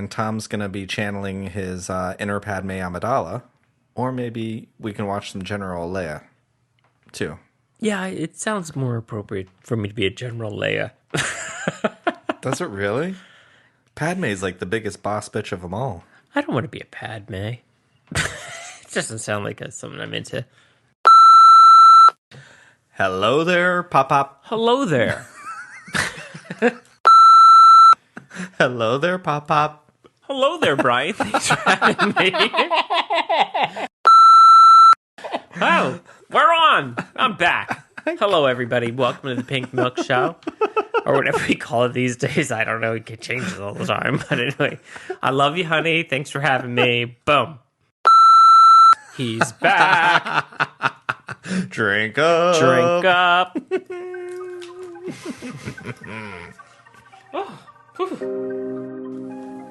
and Tom's going to be channeling his inner Padme Amidala. Or maybe we can watch some General Leia, too. Yeah, it sounds more appropriate for me to be a General Leia. Does it really? Padme's like the biggest boss bitch of them all. I don't want to be a Padme. It doesn't sound like something I'm into. Hello there, Pop-Pop. Hello there. Hello there, Pop-Pop. Hello there, Brian. Thanks for having me. Oh, we're on. I'm back. Hello, everybody. Welcome to the Pink Milk Show. Or whatever we call it these days. I don't know. It get changes all the time. But anyway, I love you, honey. Thanks for having me. Boom. He's back. Drink up. Drink up.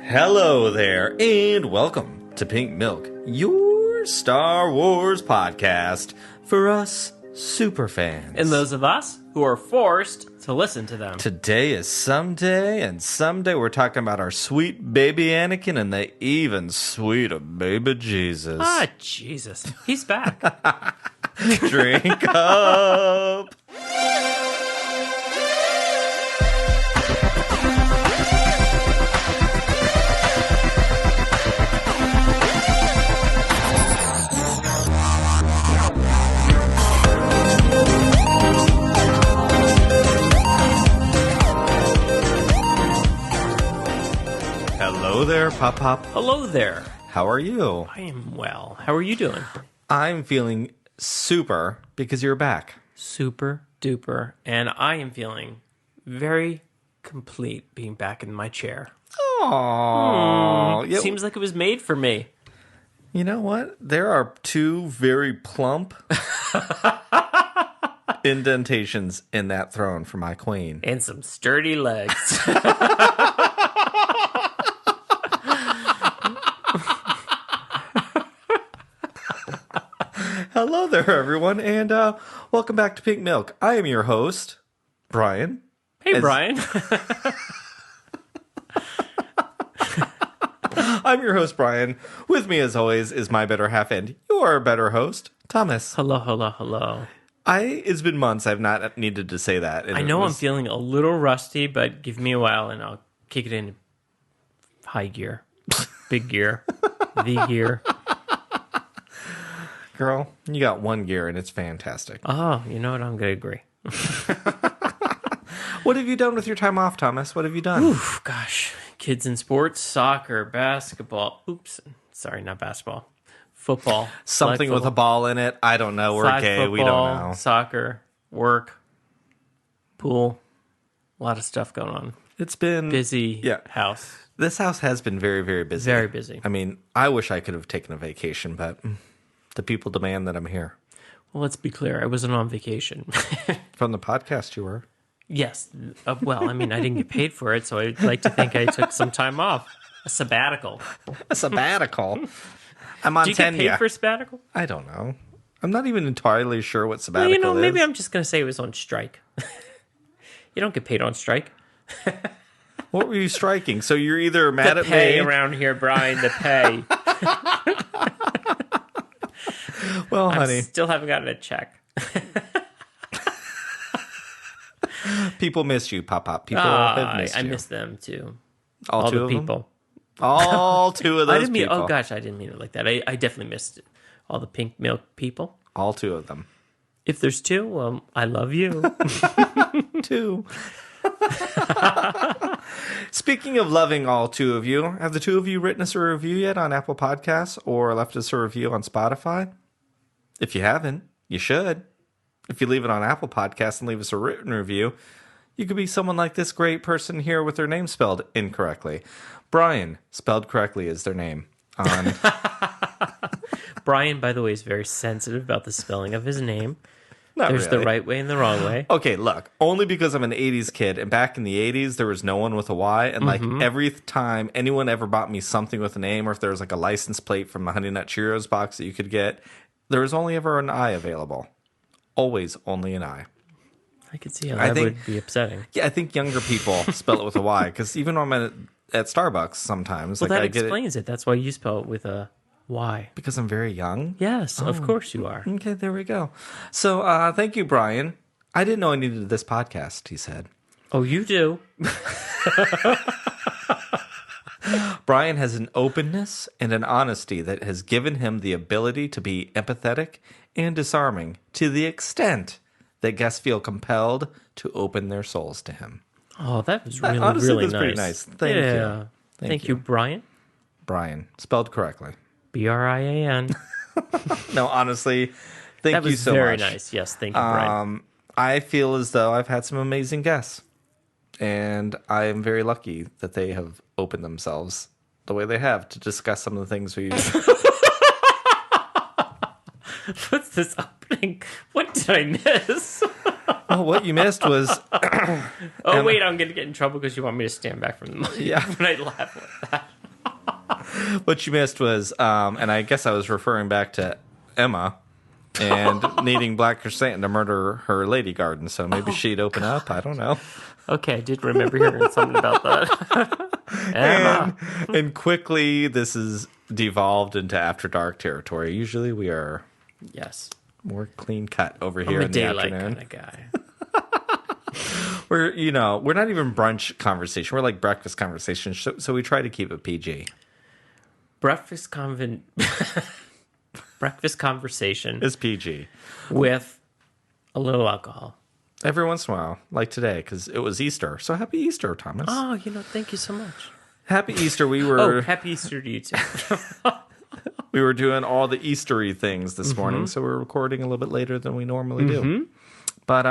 Hello there, and welcome to Pink Milk, your Star Wars podcast for us superfans. And those of us who are forced to listen to them. Today is someday, and someday we're talking about our sweet baby Anakin and the even sweeter baby Jesus. Ah, Jesus. He's back. Drink up. Hello there, Pop-Pop. Hello there. How are you? I am well. How are you doing? I'm feeling super because you're back. Super duper. And I am feeling very complete being back in my chair. Aww. Yeah, Seems like it was made for me. you know what? There are two very plump indentations in that throne for my queen. And some sturdy legs. Hello there, everyone, and welcome back to Pink Milk. I am your host, Brian. Hey, Brian. I'm your host, Brian. With me, as always, is my better half and your better host, Thomas. Hello, hello, hello. It's been months I've not needed to say that. I know I'm feeling a little rusty, but give me a while and I'll kick it into high gear. Big gear. The gear. Girl, you got one gear and it's fantastic. Oh, you know what? I'm going to agree. What have you done with your time off, Thomas? What have you done? Oof, gosh. Kids in sports, soccer, basketball. Oops. Sorry, not basketball. Football. Something with a ball in it. I don't know. We're gay. Football, we don't know. Soccer, work, pool. A lot of stuff going on. It's been Busy house. This house has been very, very busy. Very busy. I mean, I wish I could have taken a vacation, but the people demand that I'm here. Well, let's be clear. I wasn't on vacation. From the podcast, you were. Yes. Well, I mean, I didn't get paid for it, so I'd like to think I took some time off. A sabbatical. A sabbatical? I'm on Do you get paid for a sabbatical? I don't know. I'm not even entirely sure what sabbatical Well, is. maybe I'm just going to say it was on strike. You don't get paid on strike. What were you striking? So you're either mad the at pay me. around here, Brian, the pay. Well, I honey. still haven't gotten a check. People miss you, Pop-Pop. People have missed you. I miss them, too. All two the of them? people. All two of those I didn't mean, people. oh, gosh, I didn't mean it like that. I definitely missed all the pink milk people. All two of them. If there's two, well, I love you. Two. Speaking of loving all two of you, have the two of you written us a review yet on Apple Podcasts or left us a review on Spotify? If you haven't, you should. If you leave it on Apple Podcasts and leave us a written review, you could be someone like this great person here with their name spelled incorrectly. Brian, spelled correctly, is their name. Brian, by the way, is very sensitive about the spelling of his name. There's the right way and the wrong way. Okay, look, only because I'm an 80s kid, and back in the 80s, there was no one with a Y, and like every time anyone ever bought me something with a name, or if there was like a license plate from the Honey Nut Cheerios box that you could get, there was only ever an I available. Always only an I. I could see how that would be upsetting. Yeah, I think younger people spell it with a Y, because even when I'm at Starbucks sometimes. Well, like that I get explains it. That's why you spell it with a Y. because I'm very young. Yes, of course you are. Okay, there we go. So thank you, Bryan. I didn't know I needed this podcast, he said. Oh, you do? Bryan has an openness and an honesty that has given him the ability to be empathetic and disarming to the extent that guests feel compelled to open their souls to him. Oh, that was really, Honestly, really that's nice. pretty nice. Thank you. Thank you, Bryan. Bryan, spelled correctly. Brian. No, honestly, thank That you was so very much. nice. Yes, thank you, Bryan. I feel as though I've had some amazing guests, and I am very lucky that they have opened themselves the way they have to discuss some of the things we. What's this opening? What did I miss? Well, what you missed was. Oh, wait, I'm going to get in trouble because you want me to stand back from the mic Yeah. when I laugh like that. What you missed was, and I guess I was referring back to Emma and needing Black Chrysanthemum to murder her lady garden, so maybe she'd open up. I don't know. Okay, I did remember hearing something about that. Emma. And quickly, this is devolved into After Dark territory. Usually, we are Yes. more clean cut over I'm here a in the daylight afternoon. kind of guy. We're not even brunch conversation. We're like breakfast conversation. So we try to keep it PG. Breakfast conversation It's PG. with a little alcohol. Every once in a while, like today, because it was Easter. So happy Easter, Thomas. Oh, thank you so much. Happy Easter. We were Oh, happy Easter to you too. we were doing all the Eastery things this morning, so we're recording a little bit later than we normally do. But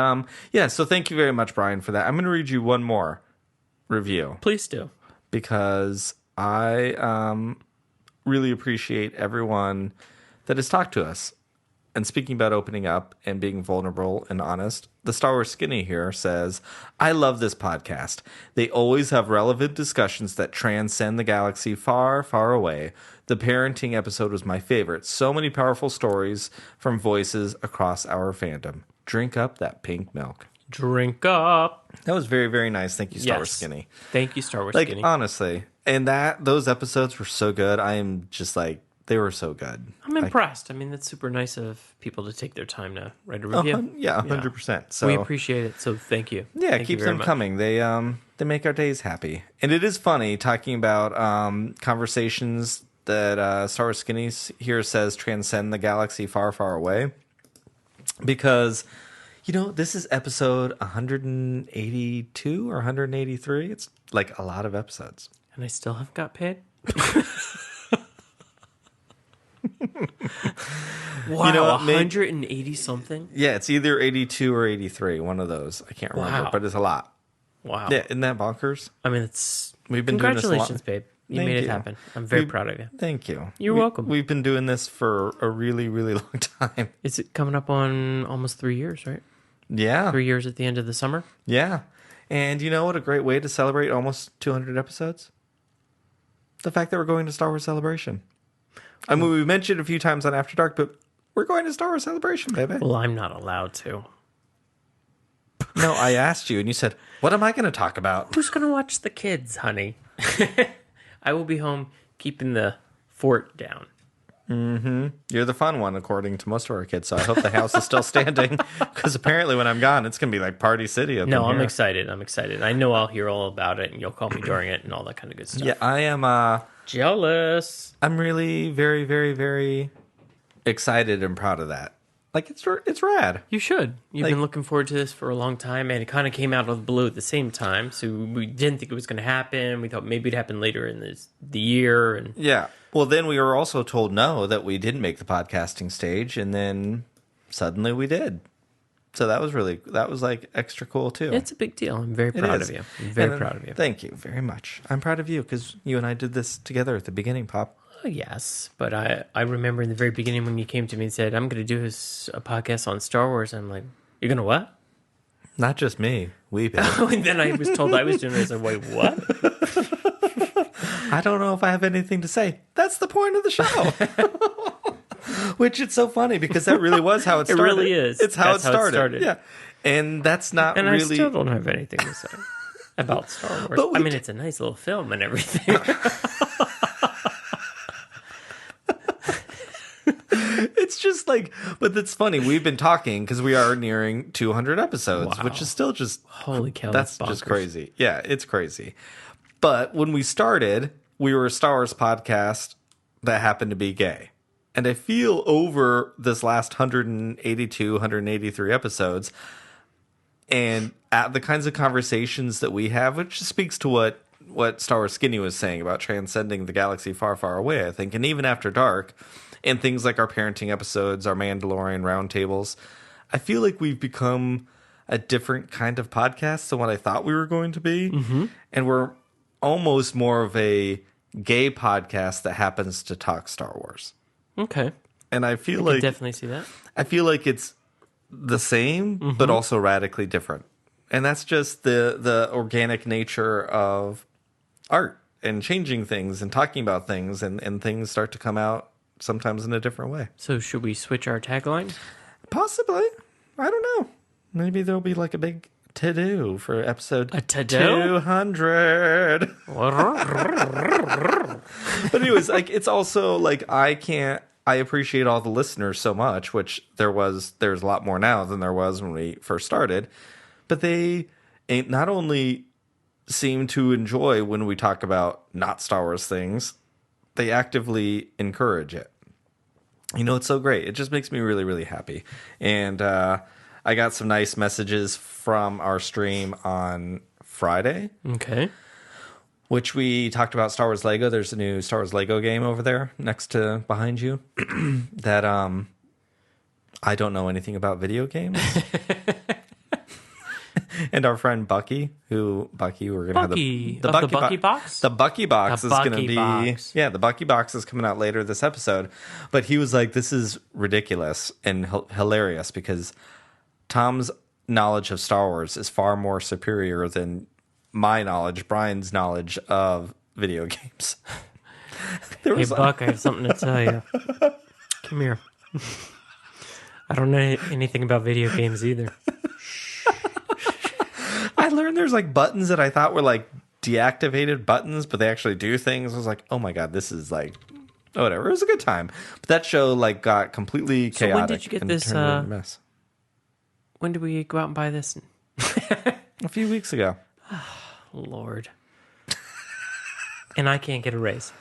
yeah, so thank you very much, Bryan, for that. I'm going to read you one more review Please do. because I really appreciate everyone that has talked to us. And speaking about opening up and being vulnerable and honest, the Star Wars Skinny here says, I love this podcast. They always have relevant discussions that transcend the galaxy far, far away. The parenting episode was my favorite. So many powerful stories from voices across our fandom. Drink up that pink milk. Drink up. That was very, very nice. Thank you, Star Wars Yes. Skinny. Thank you, Star Wars Like, Skinny. honestly. And those episodes were so good. I am just like, they were so good. I'm impressed. I mean, that's super nice of people to take their time to write a review. Yeah, 100%. So We appreciate it, so thank you. yeah, Thank you keep very them much. coming. They make our days happy. And it is funny talking about conversations that Star Wars Skinny here says transcend the galaxy far, far away. Because, this is episode 182 or 183. It's like a lot of episodes. And I still haven't got paid? Wow, You know what, 180 something? Yeah, it's either 82 or 83, one of those. I can't remember, Wow. but it's a lot. Wow. Yeah, isn't that bonkers? I mean, it's... We've been doing this a lot. Congratulations, babe. You Thank made it you. happen. I'm very proud of you. Thank you. You're welcome. We've been doing this for a really, really long time. Is it coming up on almost 3 years, right? Yeah. 3 years at the end of the summer? Yeah. And you know what? A great way to celebrate almost 200 episodes? The fact that we're going to Star Wars Celebration. I mean, we mentioned it a few times on After Dark, but we're going to Star Wars Celebration, baby. Well, I'm not allowed to. No, I asked you, and you said, what am I going to talk about? Who's going to watch the kids, honey? I will be home keeping the fort down. You're the fun one, according to most of our kids, so I hope the house is still standing, because apparently when I'm gone, it's going to be like Party City up No, in I'm here. excited. I'm excited. I know I'll hear all about it, and you'll call me during it and all that kind of good stuff. Yeah, I am... Jealous. I'm really very, very, very excited and proud of that. Like, it's rad. You should. You've Like- been looking forward to this for a long time, and it kind of came out of the blue at the same time. So we didn't think it was going to happen. We thought maybe it'd happen later in the year. And Yeah. Well, then we were also told no, that we didn't make the podcasting stage, and then suddenly we did. So that was like extra cool too. it's a big deal. I'm very proud of you. I'm very proud of you. Thank you very much. I'm proud of you because you and I did this together at the beginning, Pop. Oh, yes, but I remember in the very beginning when you came to me and said, I'm going to do a podcast on Star Wars. I'm like, you're going to what? Not just me. We did. And then I was told I was doing it. I was like, wait, what? I don't know if I have anything to say. That's the point of the show. Which it's so funny because that really was how it started. really is. It's how That's it how it started. started. Yeah. And that's not And really... I still don't have anything to say. about Star Wars. But I mean, it's a nice little film and everything. It's just like, but that's funny. We've been talking because we are nearing 200 episodes, which is still just Holy cow! that's That's just bonkers. crazy. Yeah, it's crazy. But when we started, we were a Star Wars podcast that happened to be gay. And I feel over this last 182, 183 episodes, and at the kinds of conversations that we have, which speaks to what Star Wars Skinny was saying about transcending the galaxy far, far away, I think, and even after dark, and things like our parenting episodes, our Mandalorian roundtables, I feel like we've become a different kind of podcast than what I thought we were going to be. Mm-hmm. And we're almost more of a gay podcast that happens to talk Star Wars. Okay. And I feel I like definitely see that. I feel like it's the same, but also radically different. And that's just the organic nature of art and changing things and talking about things, and things start to come out sometimes in a different way. So should we switch our tagline? Possibly. I don't know. Maybe there'll be like a big to-do for episode A to-do? 200. But anyways, like, it's also like I appreciate all the listeners so much, which there's a lot more now than there was when we first started. But they not only seem to enjoy when we talk about not Star Wars things, they actively encourage it. You know, it's so great. It just makes me really, really happy. And I got some nice messages from our stream on Friday. Okay. Which we talked about Star Wars Lego. There's a new Star Wars Lego game over there behind you that I don't know anything about video games. And our friend Bucky, we're going to have the Bucky box? The Bucky box The is going to Bucky be box. Yeah, the Bucky box is coming out later this episode. But he was like, this is ridiculous and hilarious because Tom's knowledge of Star Wars is far more superior than my knowledge, Brian's knowledge of video games. Hey, Buck, I have something to tell you. Come here. I don't know anything about video games either. I learned there's like buttons that I thought were like deactivated buttons, but they actually do things. I was like, oh my God, this is like, whatever. It was a good time. But that show like got completely chaotic. So when did you get this? Turned into a mess. When did we go out and buy this? A few weeks ago. Lord. And I can't get a raise.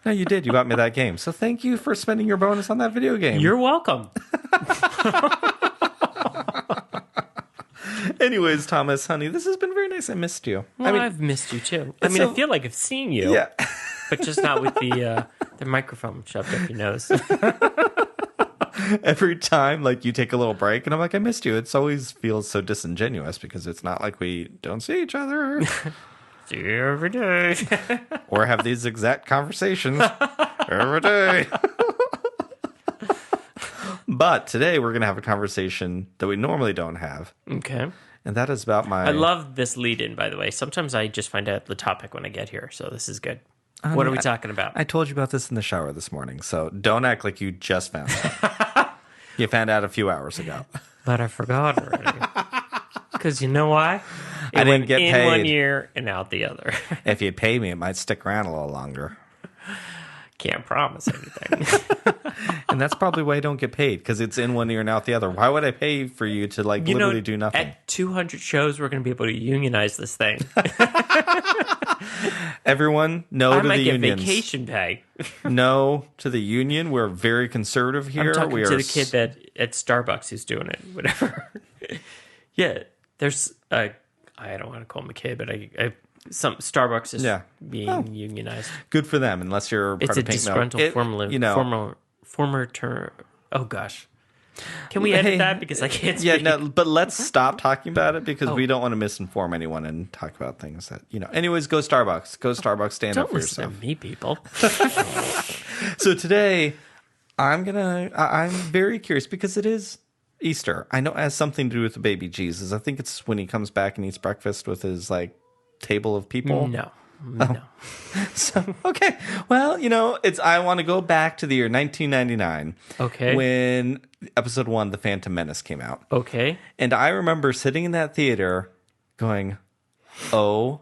No, you did. You bought me that game. So thank you for spending your bonus on that video game. You're welcome. Anyways, Thomas, honey, this has been very nice. I missed you. Well, I mean, I've missed you too. I mean, I feel like I've seen you. Yeah. But just not with the microphone shoved up your nose. Every time, like, you take a little break, and I'm like, I missed you. It always feels so disingenuous because it's not like we don't see each other. See you every day. Or have these exact conversations every day. But today we're going to have a conversation that we normally don't have. Okay. And that is about I love this lead-in, by the way. Sometimes I just find out the topic when I get here, so this is good. What are we talking about? I told you about this in the shower this morning, so don't act like you just found out. You found out a few hours ago. But I forgot already. Because you know why? I didn't get in paid. one ear and out the other. If you'd pay me, it might stick around a little longer. Can't promise anything. And that's probably why I don't get paid, because it's in one ear and out the other. Why would I pay for you to like literally do nothing? At 200 shows, we're going to be able to unionize this thing. Everyone, no I to might the get unions. vacation pay. No to the union. We're very conservative here. I'm talking we to are the kid that at Starbucks who's doing it, whatever. Yeah, there's I don't want to call him a kid, but some Starbucks is being unionized. good for them, unless you're part It's a of Pink disgruntled Milk. former term. Oh gosh, can we edit that because I can't speak? Yeah, no, but let's stop talking about it because we don't want to misinform anyone and talk about things that Anyways, go Starbucks. Go Starbucks. Stand up Don't for listen yourself. to me, people. So today, I'm very curious because it is Easter. I know it has something to do with the baby Jesus. I think it's when he comes back and eats breakfast with his table of people. No. So okay, well, I want to go back to the year 1999. Okay. When Episode 1, The Phantom Menace, came out. Okay. And I remember sitting in that theater going, Oh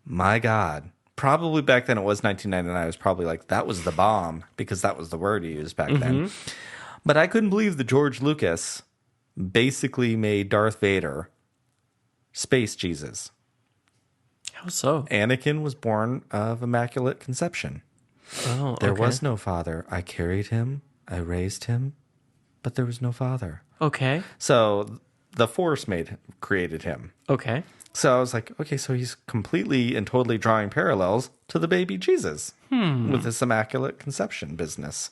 my God. Probably back then it was 1999. It was probably like, that was the bomb because that was the word he used back then. But I couldn't believe that George Lucas basically made Darth Vader Space Jesus. How so? Anakin was born of immaculate conception. Oh, There okay. was no father. I carried him. I raised him. But there was no father. Okay. So the Force created him. Okay. So I was like, okay, so he's completely and totally drawing parallels to the baby Jesus with this immaculate conception business.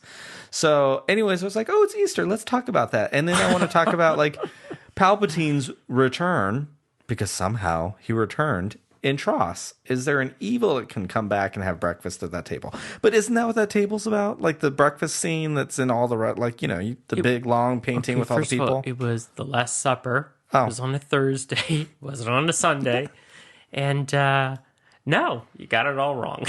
So anyways, I was like, oh, it's Easter. Let's talk about that. And then I want to talk about like Palpatine's return, because somehow he returned in Tross. Is there an evil that can come back and have breakfast at that table? But isn't that what that table's about? Like the breakfast scene that's in all the, like, you know, the big long painting with all the First of people? all, it was the Last Supper. Oh. It was on a Thursday. It wasn't on a Sunday. And no, you got it all wrong.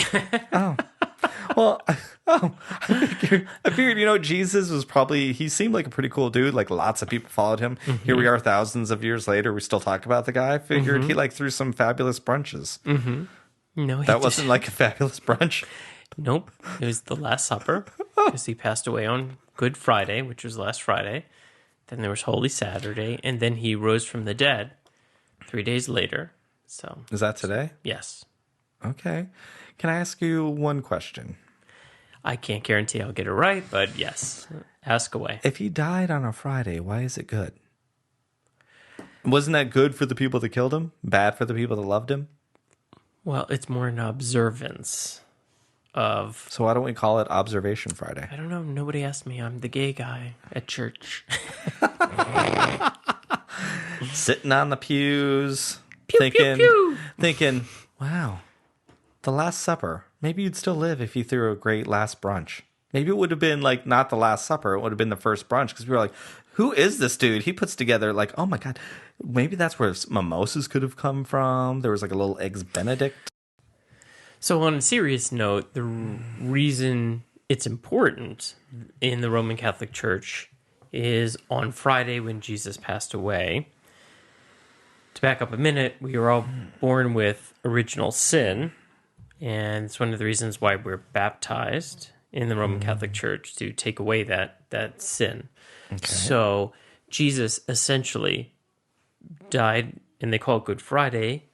Well, I figured, you know, Jesus was probably, he seemed like a pretty cool dude. Like lots of people followed him. Here we are thousands of years later. We still talk about the guy. I figured he like threw some fabulous brunches. No, That wasn't like a fabulous brunch. Nope. It was the Last Supper because he passed away on Good Friday, which was last Friday. Then there was Holy Saturday, and then he rose from the dead 3 days later. So Is that today? yes, Okay. Can I ask you one question? I can't guarantee I'll get it right, but yes, ask away. If he died on a Friday, why is it good? Wasn't that good for the people that killed him? Bad for the people that loved him? Well, it's more an observance of. So why don't we call it Observation Friday? I don't know. Nobody asked me. I'm the gay guy at church. Sitting on the pews, Pew, thinking, pew, pew. thinking, wow, the Last Supper. Maybe you'd still live if you threw a great last brunch. Maybe it would have been like not the Last Supper. It would have been the first brunch because we were like, who is this dude? He puts together like, oh my God, maybe that's where mimosas could have come from. There was like a little Eggs Benedict. So, on a serious note, the reason it's important in the Roman Catholic Church is on Friday when Jesus passed away. To back up a minute, we were all born with original sin, and it's one of the reasons why we're baptized in the Roman Catholic Church to take away that sin. Okay. So, Jesus essentially died, and they call it Good Friday,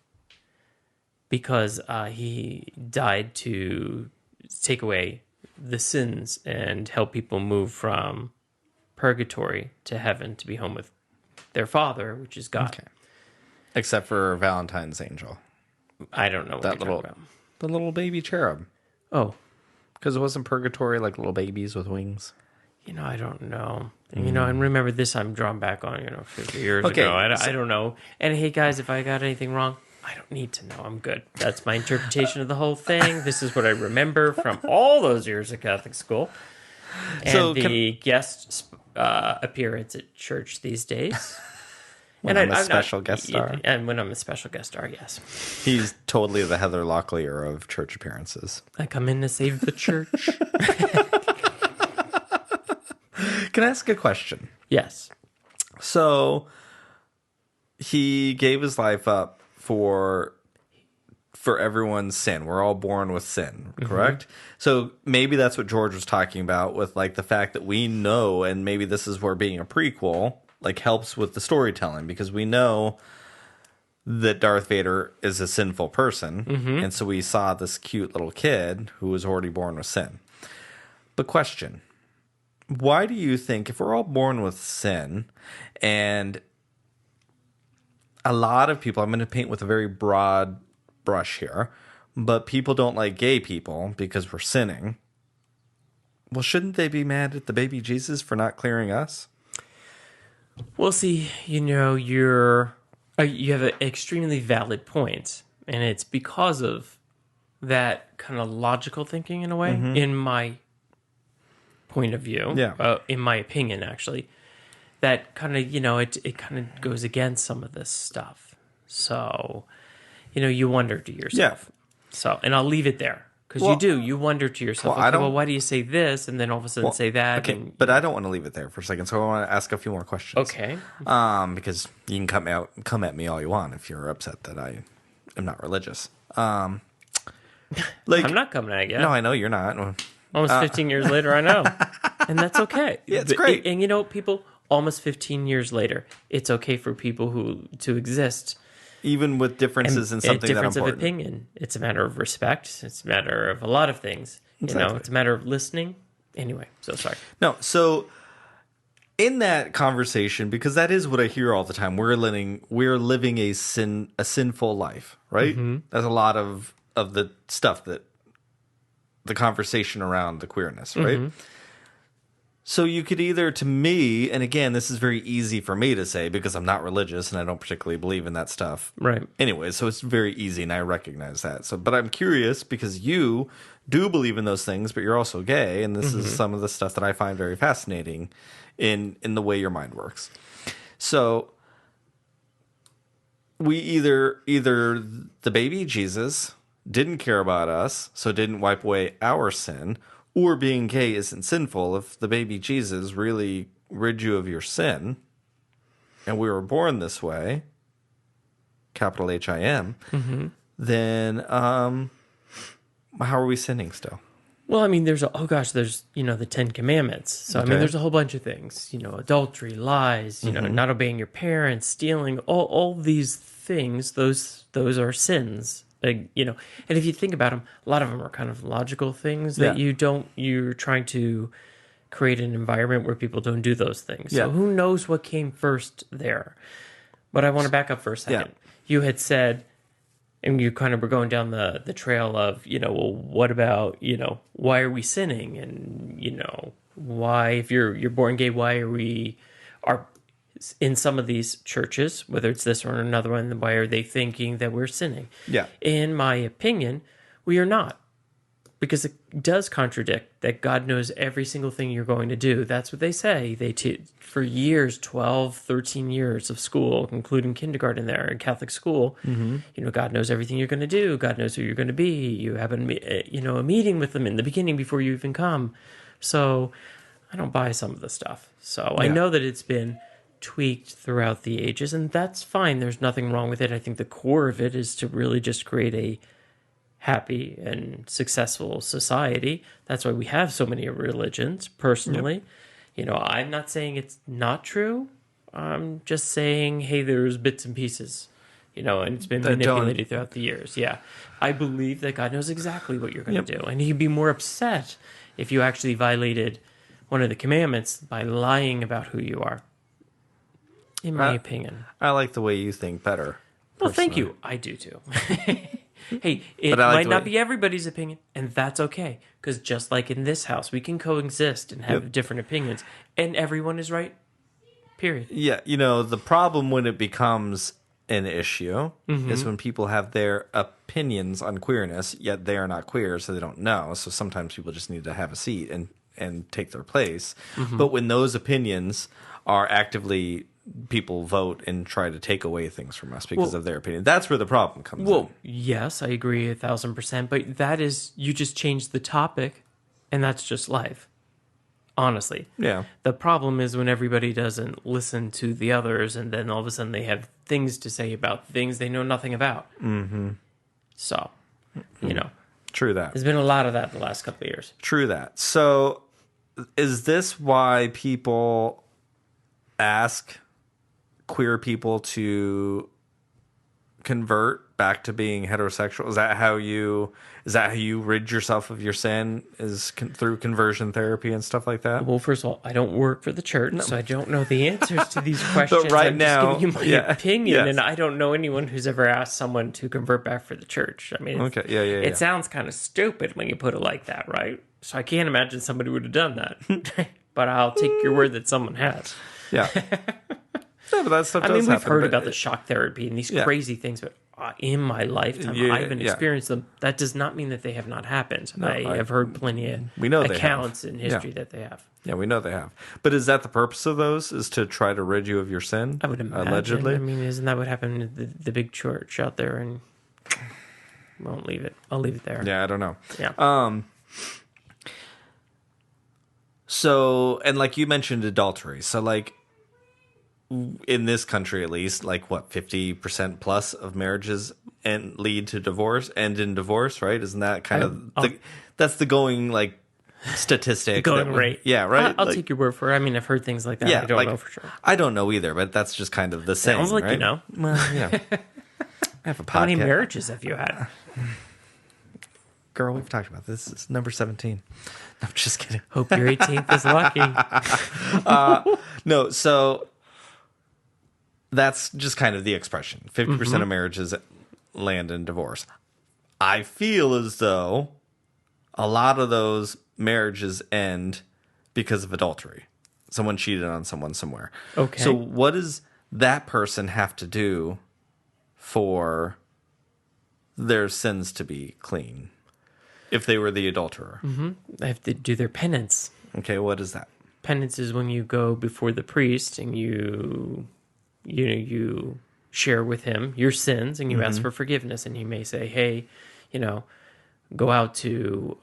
because he died to take away the sins and help people move from purgatory to heaven to be home with their Father, which is God. Okay. Except for Valentine's angel. I don't know what That you're talking about. the little baby cherub. Oh, Because it wasn't purgatory like little babies with wings. I don't know. And remember this I'm drawn back on, 50 years ago. I don't know. And hey, guys, if I got anything wrong, I don't need to know. I'm good. That's my interpretation of the whole thing. This is what I remember from all those years of Catholic school. And So the guest appearance at church these days. When I'm a special guest star. And when I'm a special guest star, yes. He's totally the Heather Locklear of church appearances. I come in to save the church. Can I ask a question? Yes. So he gave his life up for everyone's sin. We're all born with sin, correct? So maybe that's what George was talking about with like the fact that we know, and maybe this is where being a prequel like helps with the storytelling, because we know that Darth Vader is a sinful person, and so we saw this cute little kid who was already born with sin. But question, why do you think if we're all born with sin, and a lot of people, I'm going to paint with a very broad brush here, but people don't like gay people because we're sinning, well, shouldn't they be mad at the baby Jesus for not clearing us? Well, see, you have an extremely valid point, and it's because of that kind of logical thinking in a way, in my point of view, in my opinion, actually, that kind of, it kind of goes against some of this stuff. So, you wonder to yourself. So, and I'll leave it there Because you do. You wonder to yourself, Well, I okay, don't- well, why do you say this? And then all of a sudden say that. Okay, And, but I don't want to leave it there for a second, so I want to ask a few more questions. okay. Because you can come at me all you want if you're upset that I am not religious. Like, I'm not coming at you. No, I know you're not. Almost 15 years later, I know. And that's okay. Yeah, it's great. And you know, people, almost 15 years later, it's okay for people to exist. Even with differences in something that difference important. of opinion. It's a matter of respect. It's a matter of a lot of things. Exactly. You know, it's a matter of listening. Anyway, so sorry. No, so in that conversation, because that is what I hear all the time, we're living a sinful life, right? Mm-hmm. That's a lot of the stuff that the conversation around the queerness, right? Mm-hmm. So you could either, to me, and again, this is very easy for me to say because I'm not religious and I don't particularly believe in that stuff. Right. Anyway, so it's very easy and I recognize that. So, but I'm curious because you do believe in those things, but you're also gay, and this is some of the stuff that I find very fascinating in the way your mind works. So we either the baby Jesus didn't care about us, so didn't wipe away our sin, or being gay isn't sinful. If the baby Jesus really rid you of your sin, and we were born this way, capital HIM, then how are we sinning still? Well, I mean, there's the 10 Commandments. So, I mean, Okay. there's a whole bunch of things, adultery, lies, not obeying your parents, stealing, all these things, those are sins. And if you think about them, a lot of them are kind of logical things that you're trying to create an environment where people don't do those things. Yeah. So who knows what came first there? But I want to back up for a second. Yeah. You had said, and you kind of were going down the trail of, well, what about, why are we sinning? And, why, if you're born gay, why are in some of these churches, whether it's this or another one, why are they thinking that we're sinning? Yeah. In my opinion, we are not. Because it does contradict that God knows every single thing you're going to do. That's what they say. For years, 12, 13 years of school, including kindergarten there in Catholic school, God knows everything you're going to do. God knows who you're going to be. You have a meeting with them in the beginning before you even come. So I don't buy some of the stuff. So I know that it's been tweaked throughout the ages, and that's fine. There's nothing wrong with it. I think the core of it is to really just create a happy and successful society. That's why we have so many religions, personally. I'm not saying it's not true. I'm just saying, hey, there's bits and pieces, and it's been manipulated throughout the years. Yeah. I believe that God knows exactly what you're going to do. And he'd be more upset if you actually violated one of the commandments by lying about who you are, in my opinion. I like the way you think better. Well, thank you. I do too. Hey, it might not be everybody's opinion, and that's okay. Because just like in this house, we can coexist and have different opinions, and everyone is right. Period. Yeah, the problem when it becomes an issue is when people have their opinions on queerness, yet they are not queer, so they don't know. So sometimes people just need to have a seat and take their place. But when those opinions are actively, people vote and try to take away things from us because of their opinion, that's where the problem comes in. Yes, I agree 1,000%. But that is, you just changed the topic, and that's just life. Honestly. Yeah. The problem is when everybody doesn't listen to the others, and then all of a sudden they have things to say about things they know nothing about. So, True that. there's been a lot of that the last couple of years. True that. So is this why people ask queer people to convert back to being heterosexual? Is that how you rid yourself of your sin, is through conversion therapy and stuff like that? Well, first of all, I don't work for the church, so I don't know the answers to these questions. But right I'm now, just giving you my opinion, yes. and I don't know anyone who's ever asked someone to convert back for the church. I mean, Okay, it sounds kind of stupid when you put it like that, right? So I can't imagine somebody would have done that. But I'll take your word that someone has. Yeah. Yeah, but that stuff I does mean, we've happen, heard but about the shock therapy and these crazy things, but in my lifetime, I haven't experienced them. That does not mean that they have not happened. No, I have heard plenty of accounts in history that they have. Yeah, we know they have. But is that the purpose of those, is to try to rid you of your sin? I would imagine. Allegedly? I mean, isn't that what happened in the big church out there in won't leave it. I'll leave it there. Yeah, I don't know. Yeah. So, and like you mentioned adultery. So like in this country, at least, like what, 50% plus of marriages and lead to divorce, end in divorce, right? Isn't that kind of that's the going like statistic? Going rate. Yeah, right. I'll take your word for it. I mean, I've heard things like that. Yeah, I don't like, know for sure. I don't know either, but that's just kind of the same. Sounds like right? you know. Well, yeah. I have a podcast. How many marriages have you had? Girl, we've talked about this. It's number 17. No, I'm just kidding. Hope your 18th is lucky. No, so that's just kind of the expression. 50% of marriages land in divorce. I feel as though a lot of those marriages end because of adultery. Someone cheated on someone somewhere. Okay. So what does that person have to do for their sins to be clean if they were the adulterer? They have to do their penance. Okay, what is that? Penance is when you go before the priest and you share with him your sins and you ask for forgiveness, and he may say, hey, go out to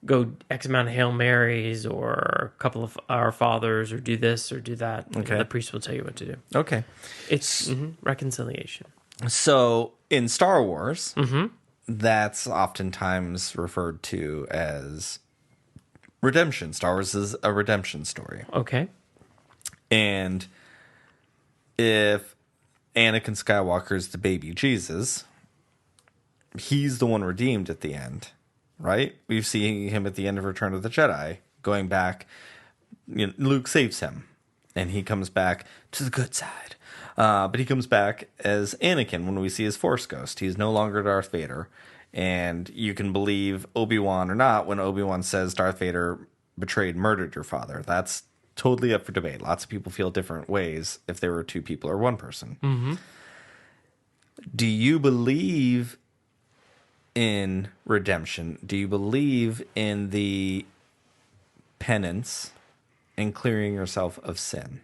go X amount of Hail Marys or a couple of Our Fathers or do this or do that. Okay. The priest will tell you what to do. Okay. It's reconciliation. So in Star Wars, that's oftentimes referred to as redemption. Star Wars is a redemption story. Okay. And if Anakin Skywalker is the baby Jesus, he's the one redeemed at the end, right? We see him at the end of Return of the Jedi going back. Luke saves him, and he comes back to the good side. But he comes back as Anakin when we see his Force ghost. He's no longer Darth Vader. And you can believe Obi-Wan or not when Obi-Wan says Darth Vader betrayed, murdered your father. That's totally up for debate. Lots of people feel different ways if there were two people or one person. Do you believe in redemption? Do you believe in the penance and clearing yourself of sin?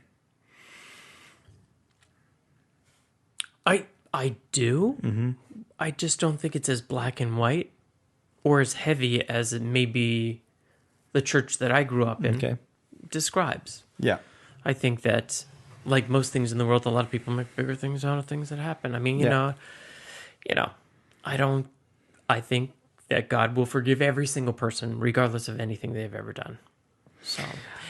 I do. I just don't think it's as black and white or as heavy as it may be the church that I grew up in describes. Yeah. I think that, like most things in the world, a lot of people make bigger things out of things that happen. I mean, you know, I think that God will forgive every single person, regardless of anything they've ever done. So,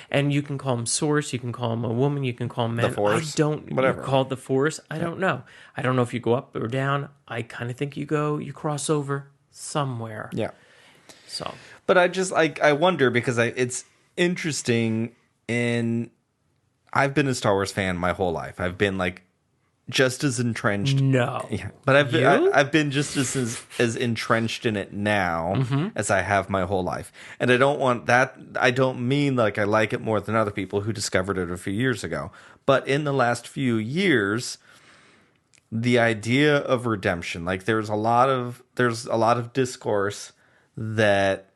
and you can call him Source, you can call him a woman, you can call him man. The Force, I don't whatever. You call it the Force. I don't know. I don't know if you go up or down. I kind of think you cross over somewhere. Yeah. So, but I wonder because it's interesting. I've been a Star Wars fan my whole life. I've been like just as entrenched. No. Yeah, but I've been just as entrenched in it now as I have my whole life. And I don't want that. I don't mean like I like it more than other people who discovered it a few years ago. But in the last few years, the idea of redemption, like there's a lot of discourse that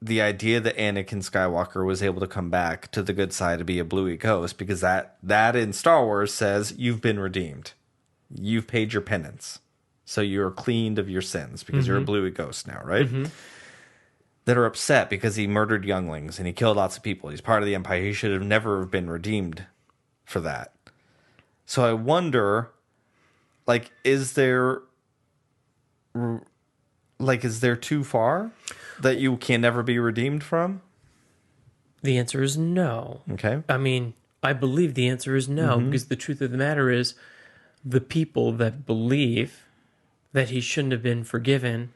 the idea that Anakin Skywalker was able to come back to the good side to be a bluey ghost, because that in Star Wars says you've been redeemed. You've paid your penance. So you're cleaned of your sins because you're a bluey ghost now, right? That are upset because he murdered younglings and he killed lots of people. He's part of the Empire. He should have never been redeemed for that. So I wonder, like, is there too far that you can never be redeemed from? the answer is no. Okay. I mean, I believe the answer is no, because the truth of the matter is the people that believe that he shouldn't have been forgiven,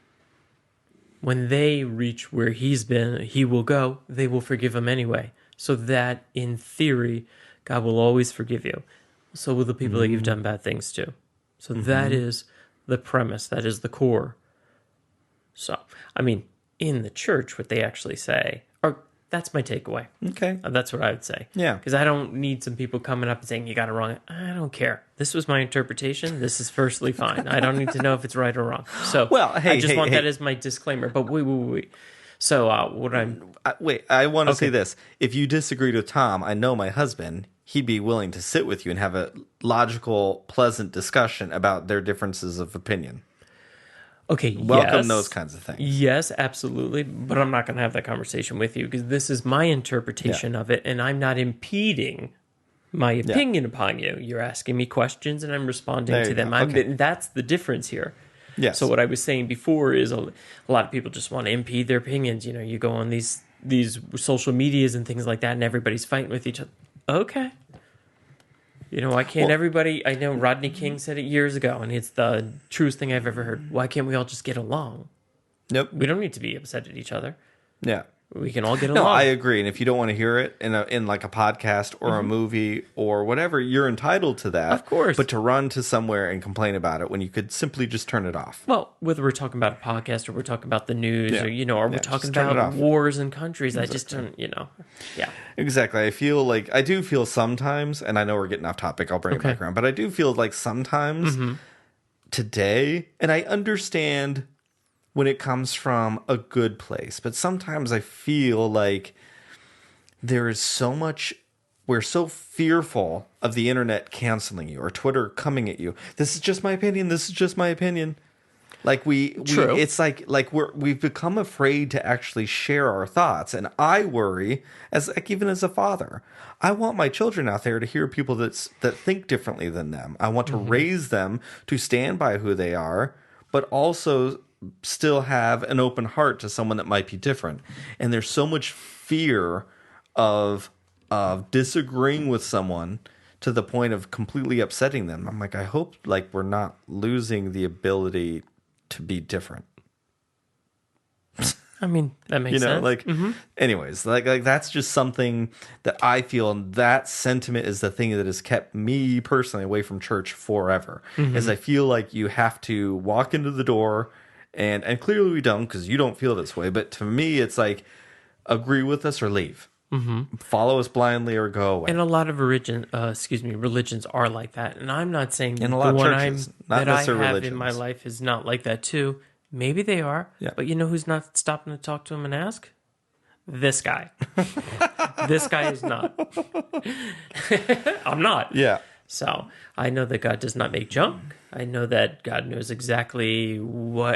when they reach where he will go, they will forgive him anyway. So that, in theory, God will always forgive you. So will the people that you've done bad things to. So that is the premise. That is the core. So, I mean, in the church, what they actually say, or that's my takeaway. Okay. That's what I would say. Yeah. Because I don't need some people coming up and saying, you got it wrong. I don't care. This was my interpretation. This is firstly fine. I don't need to know if it's right or wrong. So Well, hey, I just want hey. that as my disclaimer. But wait. So what I'm... I want to say this. If you disagreed with Tom, I know my husband. he'd be willing to sit with you and have a logical, pleasant discussion about their differences of opinion. Okay, Welcome those kinds of things. Yes, absolutely. But I'm not going to have that conversation with you because this is my interpretation of it, and I'm not impeding my opinion upon you. You're asking me questions, and I'm responding to them. That's the difference here. Yes. So what I was saying before is a lot of people just want to impede their opinions. You know, you go on these social medias and things like that, and everybody's fighting with each other. Okay. You know, why can't everybody... I know Rodney King said it years ago, and it's the truest thing I've ever heard. Why can't we all just get along? Nope. We don't need to be upset at each other. Yeah. We can all get along. No, I agree. And if you don't want to hear it in like a podcast or a movie or whatever, you're entitled to that. Of course. But to run to somewhere and complain about it when you could simply just turn it off. Well, whether we're talking about a podcast or we're talking about the news or, or we're talking about wars and countries, I just don't, Yeah. Exactly. I do feel sometimes, and I know we're getting off topic, I'll bring it back around, but I do feel like sometimes today, and I understand when it comes from a good place, but sometimes I feel like there is so much, we're so fearful of the internet canceling you or Twitter coming at you. This is just my opinion. This is just my opinion. Like it's like we've become afraid to actually share our thoughts. And I worry, even as a father, I want my children out there to hear people that think differently than them. I want to raise them to stand by who they are, but also still have an open heart to someone that might be different. And there's so much fear of disagreeing with someone to the point of completely upsetting them. I'm like, I hope we're not losing the ability to be different. I mean, that makes sense. Anyways, that's just something that I feel, and that sentiment is the thing that has kept me personally away from church forever. Is I feel like you have to walk into the door, and clearly we don't, because you don't feel this way, but to me it's like, agree with us or leave. Follow us blindly or go away. And a lot of religions are like that. And I'm not saying in a lot the of one churches, that I have in my life is not like that too. Maybe they are. Yeah. But you know who's not stopping to talk to him and ask? This guy. This guy is not. I'm not. Yeah. So I know that God does not make junk. I know that God knows exactly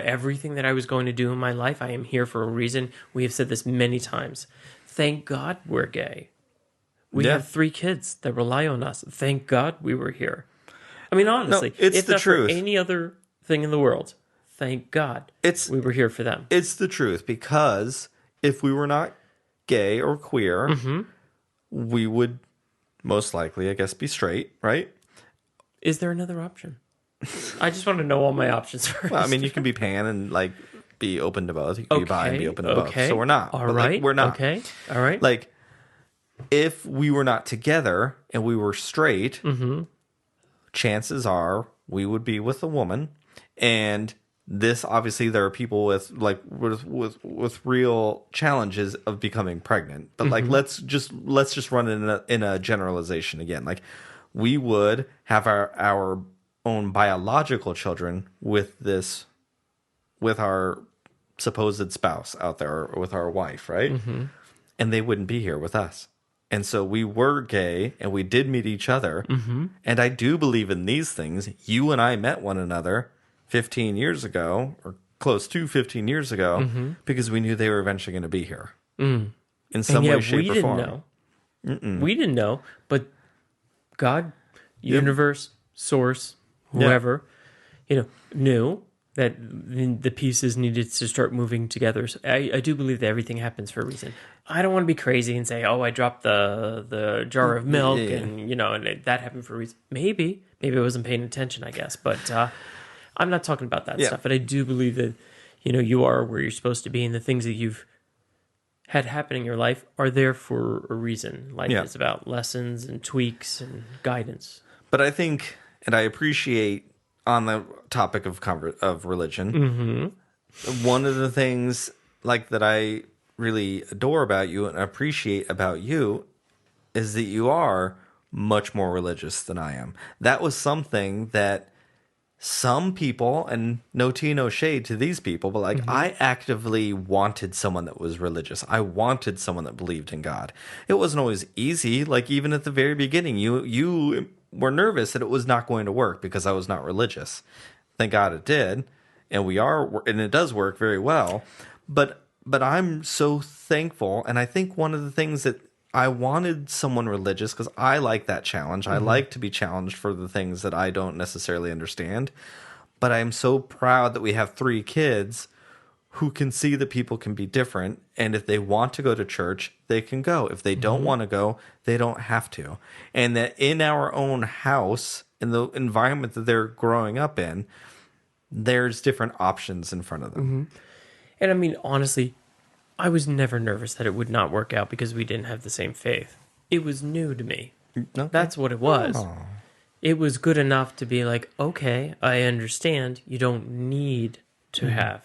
everything that I was going to do in my life. I am here for a reason. We have said this many times. Thank God we're gay. We have 3 kids that rely on us. Thank God we were here. I mean, honestly, it's the truth. For any other thing in the world, thank God we were here for them. It's the truth, because if we were not gay or queer, we would most likely, I guess, be straight, right? Is there another option? I just want to know all my options first. Well, I mean, you can be pan and be open to both. You can be bi and be open to both. So we're not. All right. We're not. Okay. All right. If we were not together and we were straight, chances are we would be with a woman. And this, obviously, there are people with real challenges of becoming pregnant. But let's just run in a generalization again. We would have our own biological children with our supposed spouse out there, or with our wife, right? And they wouldn't be here with us. And so we were gay, and we did meet each other. And I do believe in these things. You and I met one another 15 years ago, or close to 15 years ago, because we knew they were eventually going to be here in some way, shape, or form. We didn't know, but God, universe, source, whoever, knew that the pieces needed to start moving together. So I do believe that everything happens for a reason. I don't want to be crazy and say, I dropped the jar of milk and that happened for a reason. Maybe I wasn't paying attention, I guess. But I'm not talking about that stuff. But I do believe that, you are where you're supposed to be, and the things that you've had happen in your life are there for a reason. Life is about lessons and tweaks and guidance. But I think, and I appreciate, on the topic of religion, one of the things that I really adore about you and appreciate about you is that you are much more religious than I am. That was something that some people, and no tea, no shade to these people, but like I actively wanted someone that was religious. I wanted someone that believed in God. It wasn't always easy. Like even at the very beginning, you were nervous that it was not going to work because I was not religious. Thank God it did, and it does work very well. But I'm so thankful, and I think one of the things that I wanted someone religious because I like that challenge. I like to be challenged for the things that I don't necessarily understand. But I'm so proud that we have 3 kids who can see that people can be different. And if they want to go to church, they can go. If they don't want to go, they don't have to. And that in our own house, in the environment that they're growing up in, there's different options in front of them. And I mean, honestly, I was never nervous that it would not work out because we didn't have the same faith. It was new to me. Okay. That's what it was. Oh. It was good enough to be like, okay, I understand. You don't need to have.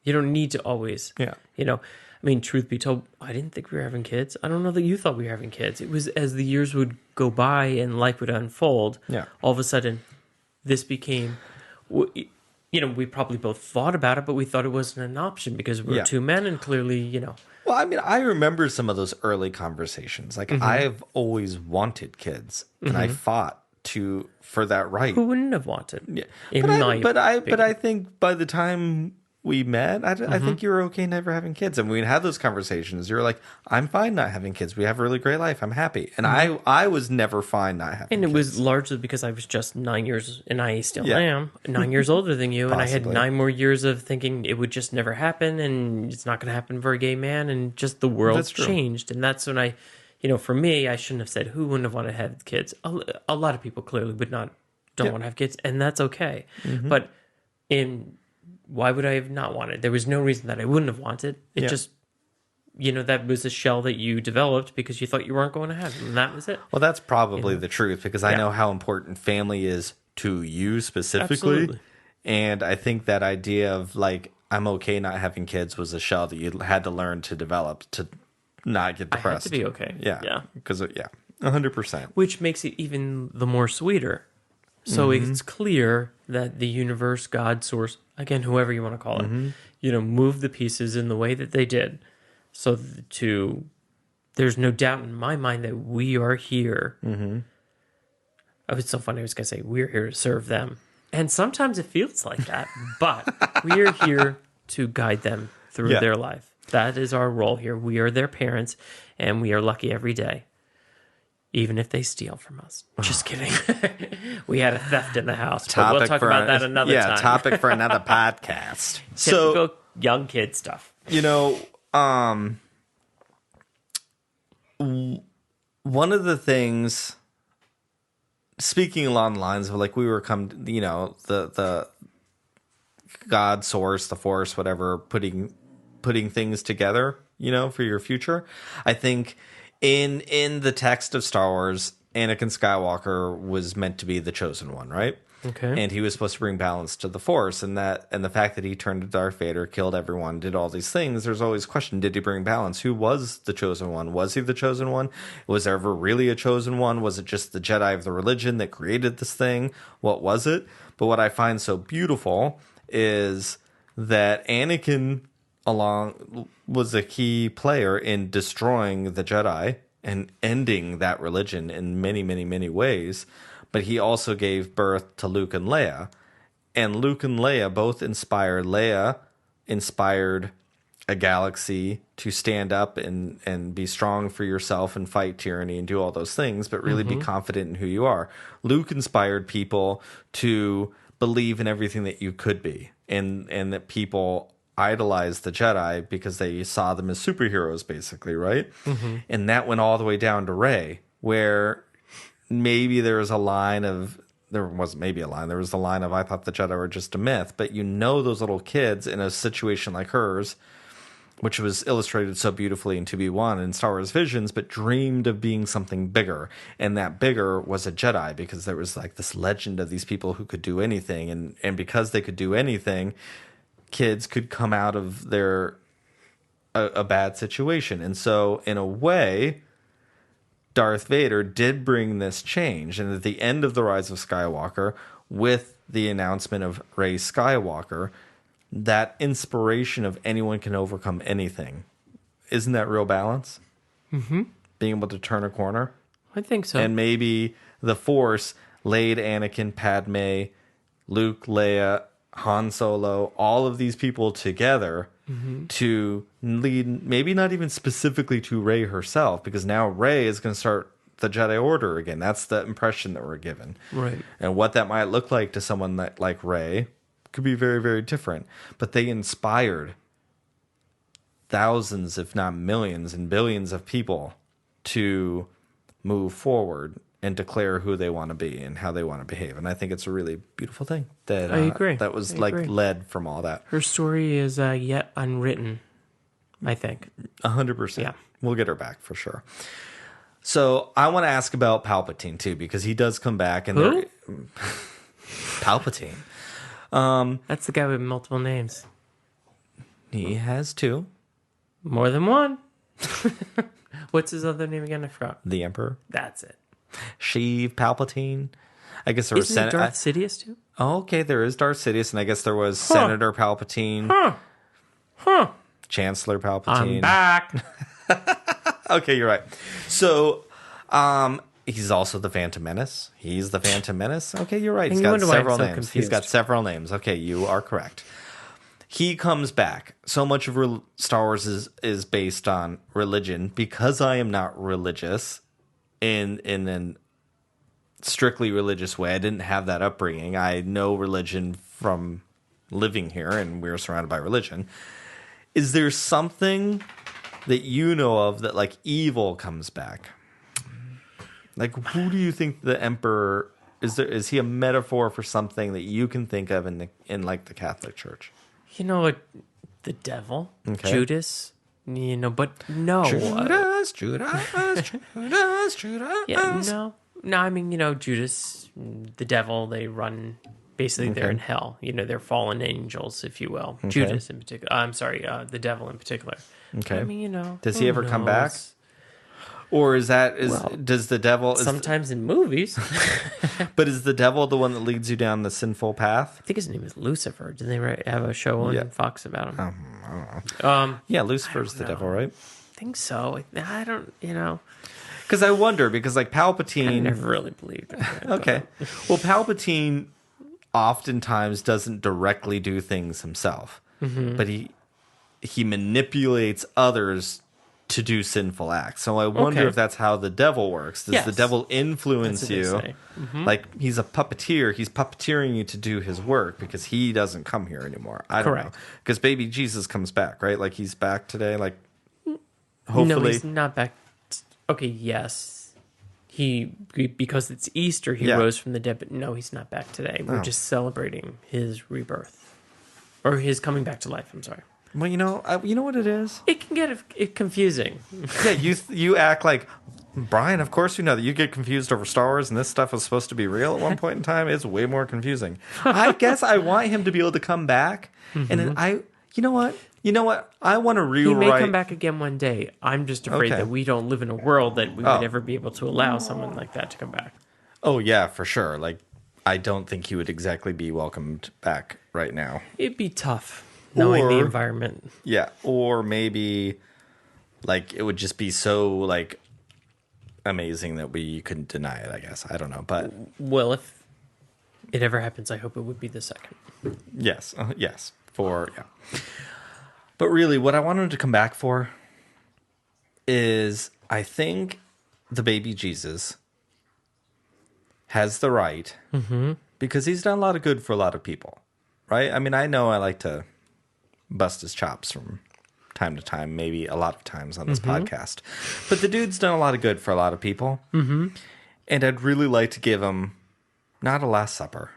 You don't need to always. Yeah. You know, I mean, truth be told, I didn't think we were having kids. I don't know that you thought we were having kids. It was as the years would go by and life would unfold. Yeah. All of a sudden, this became... You know, we probably both thought about it, but we thought it wasn't an option because we were 2 men and clearly, you know. Well, I mean, I remember some of those early conversations. Like, I've always wanted kids, and I fought for that right. Who wouldn't have wanted? Yeah. But I think by the time we met, I think you were okay never having kids. And we had those conversations. You were like, I'm fine not having kids. We have a really great life. I'm happy. And I was never fine not having kids. And it was largely because I was just 9 years, and I still am, 9 years older than you. Possibly. And I had 9 more years of thinking it would just never happen. And it's not going to happen for a gay man. And just the world changed. And that's when you know, for me, I shouldn't have said who wouldn't have wanted to have kids. A lot of people clearly don't want to have kids. And that's okay. But why would I have not wanted? There was no reason that I wouldn't have wanted. It just, you know, that was a shell that you developed because you thought you weren't going to have it, and that was it. Well, that's probably the truth because I know how important family is to you specifically. Absolutely. And I think that idea of like, I'm okay not having kids was a shell that you had to learn to develop to not get depressed. I had to be okay. Yeah. Because, 100%. Which makes it even the more sweeter. So it's clear that the universe, God, source, again, whoever you want to call it, you know, moved the pieces in the way that they did. So there's no doubt in my mind that we are here. Oh, it's so funny. I was going to say, we're here to serve them. And sometimes it feels like that, but we are here to guide them through their life. That is our role here. We are their parents, and we are lucky every day. Even if they steal from us. Just kidding. We had a theft in the house. But we'll talk about that another time. Yeah, topic for another podcast. Typical young kid stuff. You know, one of the things, speaking along the lines of like we were the God source, the force, whatever, putting things together, you know, for your future. I think in the text of Star Wars, Anakin Skywalker was meant to be the chosen one, right? Okay. And he was supposed to bring balance to the Force, and the fact that he turned to Darth Vader, killed everyone, did all these things, there's always a question, did he bring balance? Who was the chosen one? Was he the chosen one? Was there ever really a chosen one? Was it just the Jedi of the religion that created this thing? What was it? But what I find so beautiful is that Anakin was a key player in destroying the Jedi and ending that religion in many, many, many ways. But he also gave birth to Luke and Leia. And Luke and Leia both inspired. Leia inspired a galaxy to stand up and be strong for yourself and fight tyranny and do all those things, but really be confident in who you are. Luke inspired people to believe in everything that you could be, and that people idolized the Jedi because they saw them as superheroes, basically, right? And that went all the way down to Rey, where maybe there was a line of, there was the line of, I thought the Jedi were just a myth, but you know those little kids in a situation like hers, which was illustrated so beautifully in 2B1 and Star Wars Visions, but dreamed of being something bigger. And that bigger was a Jedi, because there was like this legend of these people who could do anything. And because they could do anything, kids could come out of a bad situation. And so in a way, Darth Vader did bring this change. And at the end of The Rise of Skywalker, with the announcement of Rey Skywalker, that inspiration of anyone can overcome anything. Isn't that real balance? Mm-hmm. Being able to turn a corner. I think so. And maybe the Force laid Anakin, Padme, Luke, Leia, Han Solo, all of these people together to lead, maybe not even specifically to Rey herself, because now Rey is going to start the Jedi Order again. That's the impression that we're given. Right. And what that might look like to someone that, like Rey could be very, very different. But they inspired thousands, if not millions and billions of people to move forward and declare who they want to be and how they want to behave. And I think it's a really beautiful thing that I agree. That was I agree. led from all that. Her story is yet unwritten, I think. 100%. Yeah. We'll get her back for sure. So I want to ask about Palpatine too, because he does come back. And Who? Palpatine. That's the guy with multiple names. He has two. More than one. What's his other name again? I forgot. The Emperor. That's it. Sheev Palpatine. I guess there was Isn't it Darth Sidious too? Oh, okay, there is Darth Sidious, and I guess there was Senator Palpatine. Chancellor Palpatine. I'm back. Okay, you're right. So, he's also the Phantom Menace. He's the Phantom Menace. Okay, you're right. He's got several names. Confused. He's got several names. Okay, you are correct. He comes back. So much of Star Wars is based on religion. Because I am not religious in an strictly religious way. I didn't have that upbringing. I know religion from living here, and we're surrounded by religion. Is there something that you know of that, like, evil comes back? Like, who do you think the Emperor is? Is he a metaphor for something that you can think of in like the Catholic Church? You know what? The devil, Okay. Judas. You know, but no. Judas. Yeah, no. I mean, you know, Judas, the devil. They run. Basically, they're in hell. You know, they're fallen angels, if you will. Okay. Judas in particular. I'm sorry, the devil in particular. Okay. I mean, you know, Does he who ever come back? knows? Or does the devil Sometimes in movies. but is the devil the one that leads you down the sinful path? I think his name is Lucifer. Did they have a show on Fox about him? I don't know. Yeah, Lucifer's the devil, right? I think so. I don't, you know. Because I wonder, because like I Palpatine. never really believed it. Okay. Well, Palpatine oftentimes doesn't directly do things himself, but he manipulates others to do sinful acts. So I wonder if that's how the devil works. Does the devil influence you? Like, he's a puppeteer. He's puppeteering you to do his work because he doesn't come here anymore. I don't know. Because baby Jesus comes back, right? Like, he's back today. Like, hopefully. No, he's not back. Okay, yes. Because it's Easter, he rose from the dead, but no, he's not back today. We're just celebrating his rebirth. Or his coming back to life, I'm sorry. Well, you know what it is? It can get confusing. Yeah, you act like, Brian, of course you know that you get confused over Star Wars and this stuff was supposed to be real at one point in time. It's way more confusing. I guess I want him to be able to come back. And then you know what? I want to rewrite. He may come back again one day. I'm just afraid that we don't live in a world that we would ever be able to allow someone like that to come back. Oh, yeah, for sure. Like, I don't think he would exactly be welcomed back right now. It'd be tough. Knowing the environment. Yeah, or maybe, like, it would just be so, like, amazing that we couldn't deny it, I guess. I don't know, but... Well, if it ever happens, I hope it would be the second. Yes, But really, what I wanted to come back for is, I think the baby Jesus has the right, because he's done a lot of good for a lot of people, right? I mean, I know I like to bust his chops from time to time, maybe a lot of times on this podcast. But the dude's done a lot of good for a lot of people. And I'd really like to give him not a Last Supper.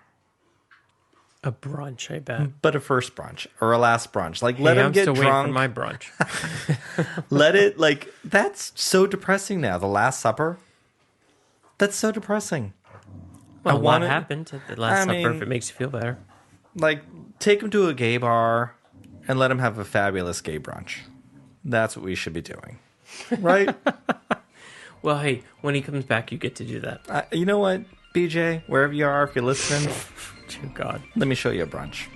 A brunch, I bet. But a first brunch or a last brunch. Like, let him get drunk. I'm still waiting for my brunch. Let it, like, that's so depressing now. The Last Supper. That's so depressing. Well, what happened at the Last Supper if it makes you feel better? Like, take him to a gay bar and let him have a fabulous gay brunch. That's what we should be doing. Right? Well, hey, when he comes back, you get to do that. You know what, BJ? Wherever you are, if you're listening, Dear God. Let me show you a brunch.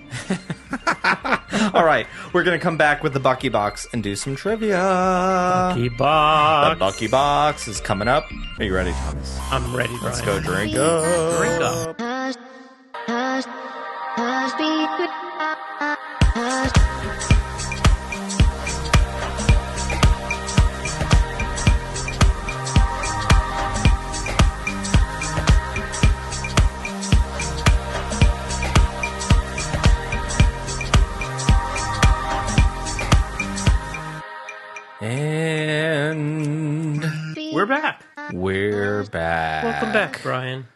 All right, we're going to come back with the Bucky Box and do some trivia. Bucky Box. The Bucky Box is coming up. Are you ready, Thomas? I'm ready, Brian. Let's go drink up. Drink up. And We're back. we're back. Welcome back, Brian.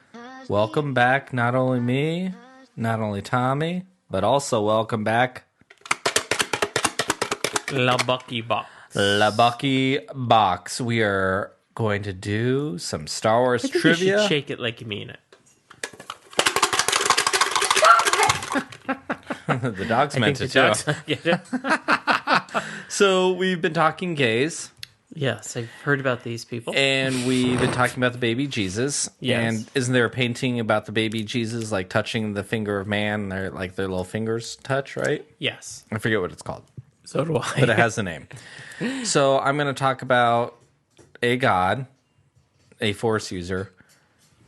Welcome back, not only me, not only Tommy, but also welcome back La Bucky Box. La Bucky Box. We are going to do some Star Wars I think trivia. you should shake it like you mean it. The dog's meant to the too. dogs get it. So we've been talking gays, Yes, I've heard about these people. and we've been talking about the baby Jesus. Yes. And isn't there a painting about the baby Jesus, like touching the finger of man? They're like their little fingers touch, right? Yes. I forget what it's called, So do I. but it has a name. So I'm going to talk about a god, a Force user,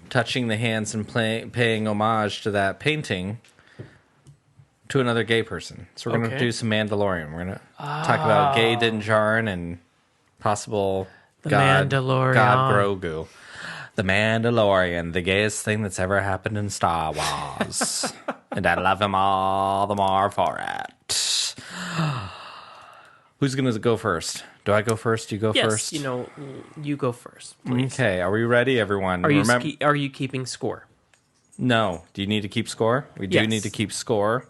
touching the hands and paying homage to that painting to another gay person. So we're going to Okay. do some Mandalorian. We're going to talk about gay Din Djarin and possible The God, Mandalorian. God Grogu. The Mandalorian, the gayest thing that's ever happened in Star Wars. And I love him all the more for it. Who's going to go first? Do I go first? You go Yes, first? you go first, please. Okay, are we ready, everyone? Are you keeping score? No. Do you need to keep score? We do Yes. need to keep score.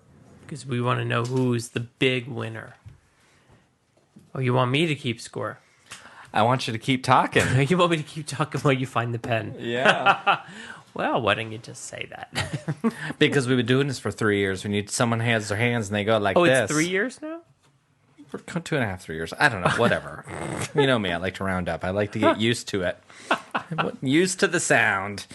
Because we want to know who's the big winner. Oh, you want me to keep score? I want you to keep talking. You want me to keep talking while you find the pen? Yeah. Well, why don't you just say that? Because we've been doing this for 3 years. We need someone has their hands and they go like Oh, this. it's 3 years now? For 2.5, 3 years. I don't know. Whatever. You know me. I like to round up. I like to get used to it. Used to the sound.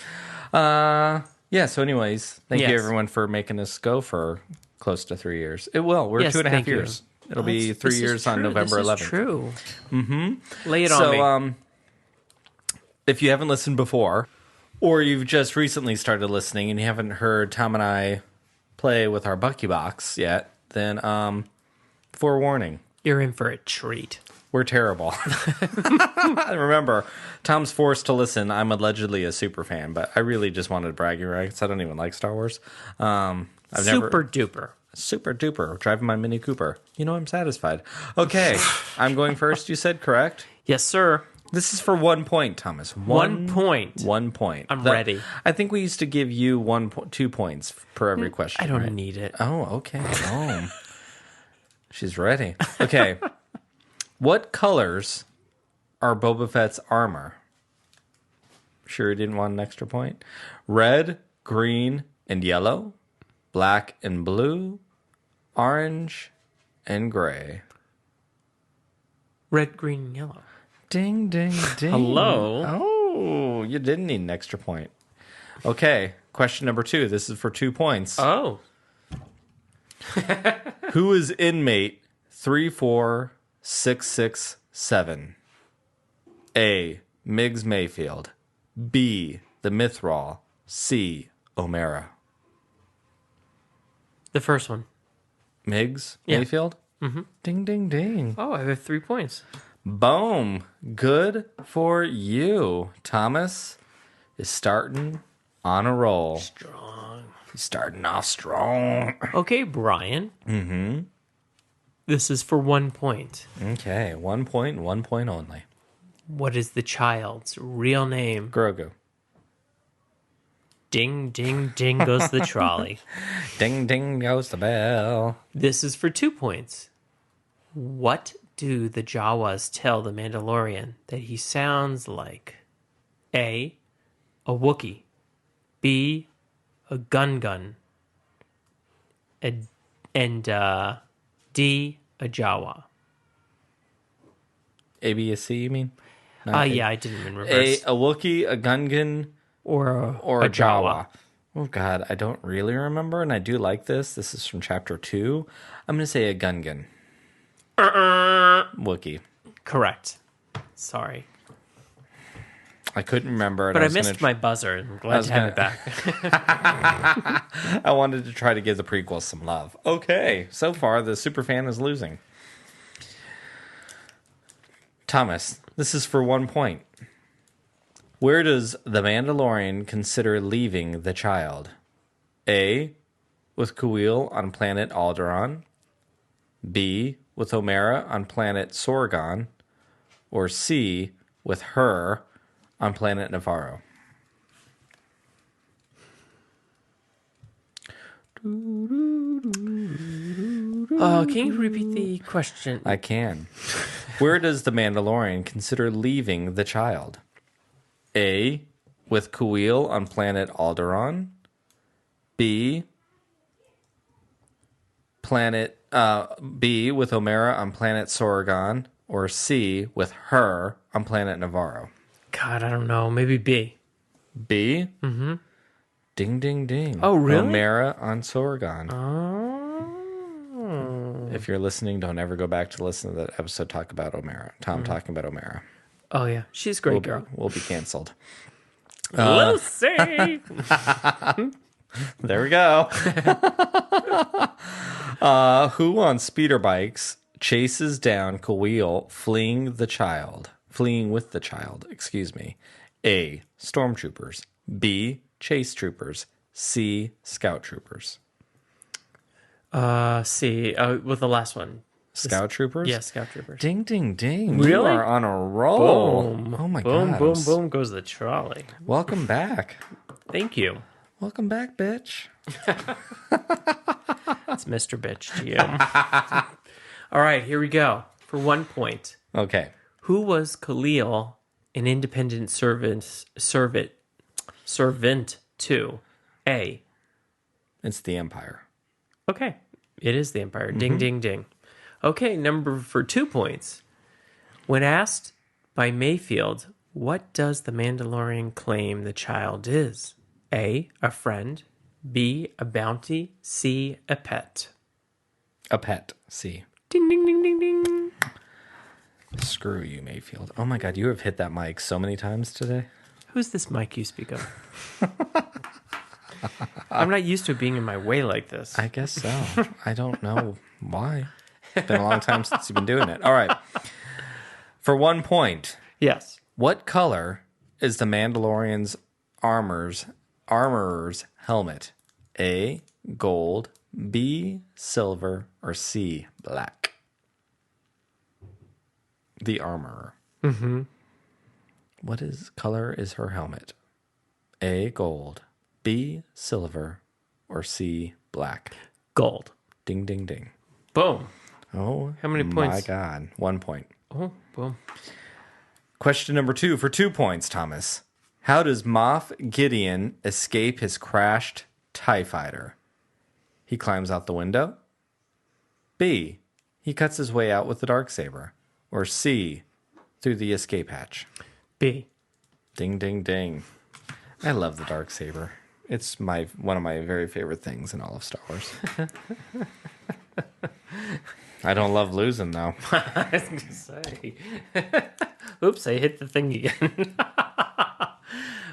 Yeah. So, anyways, thank you Yes. everyone for making us go for close to 3 years. It will. We're Yes, 2.5 thank you. years. It'll be 3 This is years on true. November 11th. This is true. Mm-hmm. Lay it on me. So, if you haven't listened before, or you've just recently started listening and you haven't heard Tom and I play with our Bucky Box yet, then forewarning. You're in for a treat. We're terrible. Remember, Tom's forced to listen. I'm allegedly a super fan, but I really just wanted bragging rights. I don't even like Star Wars. Super duper. Super duper. Driving my Mini Cooper. I'm satisfied. Okay, I'm going first, you said, correct? Yes, sir. This is for 1 point, Thomas. 1 point. 1 point. I'm ready. I think we used to give you 2 points per every question. I don't right? need it. Oh, okay. Oh. She's ready. Okay. What colors are Boba Fett's armor? Sure you didn't want an extra point? Red, green, and yellow. Black and blue. Orange and gray. Red, green, and yellow. Ding, ding, ding. Hello. Oh, you didn't need an extra point. Okay, question number 2. This is for 2 points. Oh. Who is inmate 34667? A. Miggs Mayfield. B. The Mythrol. C. O'Mara. The first one. Miggs Yeah. Mayfield? Mm-hmm. Ding, ding, ding. Oh, I have 3 points. Boom. Good for you. Thomas is starting on a roll. Strong. He's starting off strong. Okay, Brian. Mm-hmm. This is for 1 point. Okay, 1 point, 1 point only. What is the child's real name? Grogu. Ding, ding, ding goes the trolley. Ding, ding goes the bell. This is for 2 points. What do the Jawas tell the Mandalorian that he sounds like? A. A Wookiee. B. A Gun. And D. A Jawa. A, B, C, you mean? Yeah, I didn't in reverse. A Wookiee, a Gungan, or or a Jawa. Oh, God, I don't really remember, and I do like this. This is from Chapter 2. I'm going to say a Gungan. Wookiee. Correct. Sorry. I couldn't remember. But I missed my buzzer. I'm glad to have it back. I wanted to try to give the prequels some love. Okay, so far the superfan is losing. Thomas, this is for 1 point. Where does the Mandalorian consider leaving the child? A, with Kuiil on planet Alderaan. B, with Omera on planet Sorgon. Or C, with her on planet Navarro. Can you repeat the question? I can. Where does the Mandalorian consider leaving the child? A, with Kuiil on planet Alderaan. B, with Omera on planet Sorgon. Or C, with her on planet Navarro. God, I don't know. Maybe B. B? Mm-hmm. Ding, ding, ding. Oh, really? Omera on Sorgon. Oh. If you're listening, don't ever go back to listen to that episode talk about Omera. Tom talking about Omera. Oh, yeah. She's a great girl. We'll be canceled. Lucy! There we go. Who on speeder bikes chases down Kuiil fleeing with the child? Excuse me. A, stormtroopers. B, chase troopers. C, scout troopers. C. With the last one. Scout troopers? Yeah, scout troopers. Ding, ding, ding. Really? You are on a roll. Boom. Oh, my boom, God. Boom, boom, goes the trolley. Welcome back. Thank you. Welcome back, bitch. It's Mr. Bitch to you. All right, here we go. For 1 point. Okay. Who was Khalil an independent servant to? A. It's the Empire. Okay. It is the Empire. Ding, ding, ding. Okay, for 2 points. When asked by Mayfield, what does the Mandalorian claim the child is? A, a friend. B, a bounty. C, a pet. A pet. C. Ding, ding, ding, ding, ding. Screw you, Mayfield. Oh my God, you have hit that mic so many times today. Who's this mic you speak of? I'm not used to it being in my way like this. I guess so. I don't know why. It's been a long time since you've been doing it. All right. For 1 point, Yes. what color is the Mandalorian's armorer's helmet? A, gold. B, silver. Or C, black? The armorer. Mm-hmm. What color is her helmet? A, gold. B, silver. Or C, black? Gold. Ding, ding, ding. Boom. Oh, how many points? My God. 1 point. Oh, boom. Question number 2 for 2 points, Thomas. How does Moff Gideon escape his crashed TIE fighter? He climbs out the window. B, he cuts his way out with the Darksaber. Or C, through the escape hatch. B. Ding, ding, ding. I love the Darksaber. It's one of my very favorite things in all of Star Wars. I don't love losing, though. I was going to say. Oops, I hit the thing again.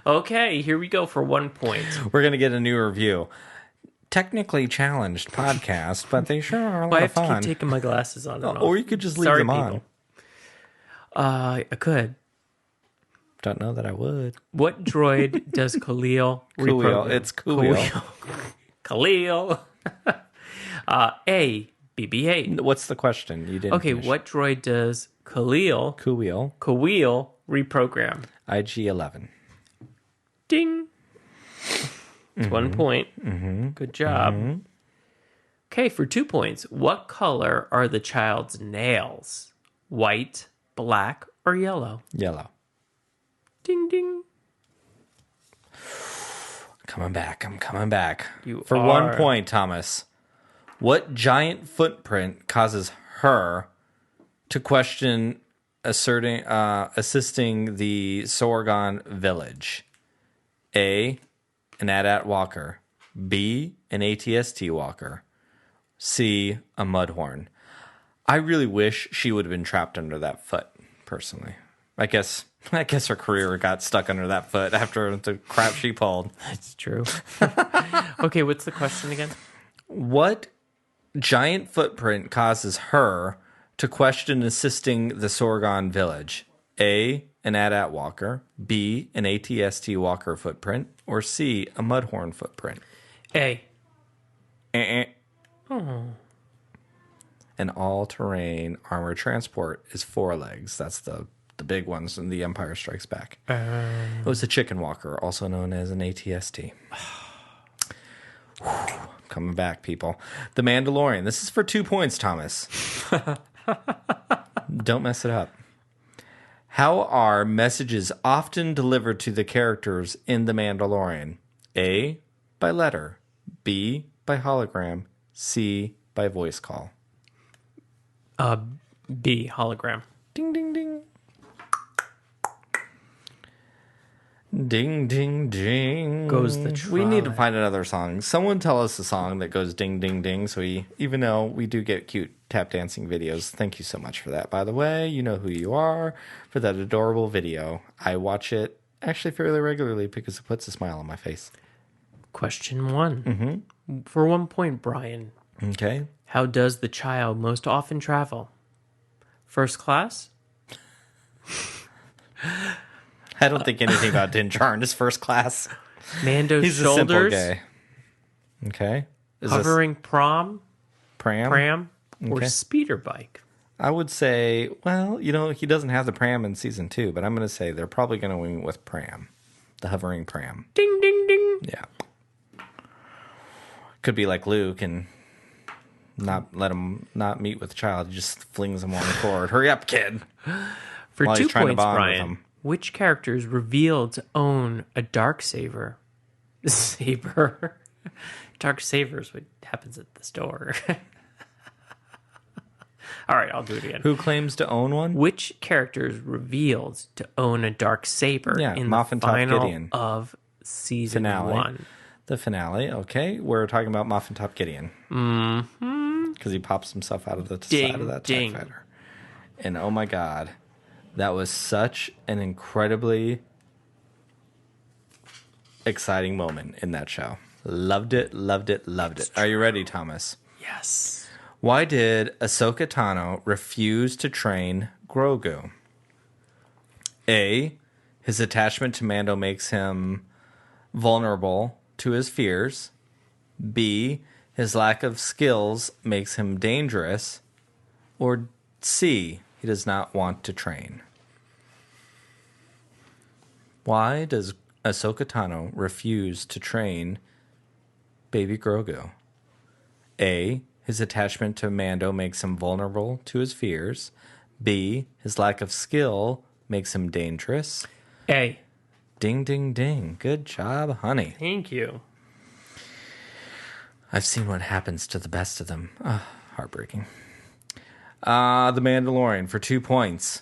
Okay, here we go for 1 point. We're going to get a new review. Technically challenged podcast, but they sure are a lot I of have to fun. keep taking my glasses on and off. Or you could just leave Sorry, them on. people. I could. Don't know that I would. What droid does Khalil reprogram? It's Kuiil. Khalil. A, BB-8. What's the question? You didn't Okay, finish. what droid does Khalil reprogram? IG-11. Ding. It's 1 point. Mm-hmm. Good job. Okay, for 2 points. What color are the child's nails? White, black, or yellow? Yellow. Ding, ding. I'm coming back. You For are. 1 point, Thomas. What giant footprint causes her to question assisting the Sorgon village? A, an AT-AT walker. B, an ATST walker. C, a mudhorn. I really wish she would have been trapped under that foot, personally. I guess her career got stuck under that foot after the crap she pulled. That's true. Okay, what's the question again? What giant footprint causes her to question assisting the Sorgon village? A, an AT-AT walker. B, an ATST walker footprint. Or C, a mudhorn footprint. A. An all-terrain armored transport is 4 legs. That's the big ones in The Empire Strikes Back. It was a chicken walker, also known as an ATST. Coming back, people. The Mandalorian. This is for 2 points, Thomas. Don't mess it up. How are messages often delivered to the characters in The Mandalorian? A, by letter. B, by hologram. C, by voice call. B, hologram. Ding, ding, ding. Ding, ding, ding. Goes the tribe. We need to find another song. Someone tell us a song that goes ding, ding, ding. So even though we do get cute tap dancing videos, thank you so much for that. By the way, you know who you are for that adorable video. I watch it actually fairly regularly because it puts a smile on my face. Question 1. For 1 point, Brian. Okay. How does the child most often travel? First class? I don't think anything about Din Djarin is first class. Mando's He's a simple shoulders? guy. Okay. Is Hovering pram? pram? Or Okay. speeder bike? I would say, well, he doesn't have the pram in season 2, but I'm going to say they're probably going to wing with pram. The hovering pram. Ding, ding, ding. Yeah. Could be like Luke and not let him not meet with the child. He just flings him on the cord. Hurry up, kid. For While 2 he's trying to points, bond with Brian, him. which character is revealed to own a dark saber? Saber. Dark saber is what happens at the store. All right, I'll do it again. Who claims to own one? Which character is revealed to own a dark saber Yeah, in Moff the and Top final Gideon. of season Finale. 1? The finale. Okay. We're talking about Moff and Top Gideon. Mm-hmm. Because he pops himself out of the side of that TIE fighter. And oh my God. That was such an incredibly exciting moment in that show. Loved it, loved it, loved it. Are you ready, Thomas? Yes. Why did Ahsoka Tano refuse to train Grogu? A, his attachment to Mando makes him vulnerable to his fears. B, his lack of skills makes him dangerous. Or C, he does not want to train. Why does Ahsoka Tano refuse to train baby Grogu? A, his attachment to Mando makes him vulnerable to his fears. B, his lack of skill makes him dangerous. A. Ding, ding, ding. Good job, honey. Thank you. I've seen what happens to the best of them. Heartbreaking. The Mandalorian for 2 points.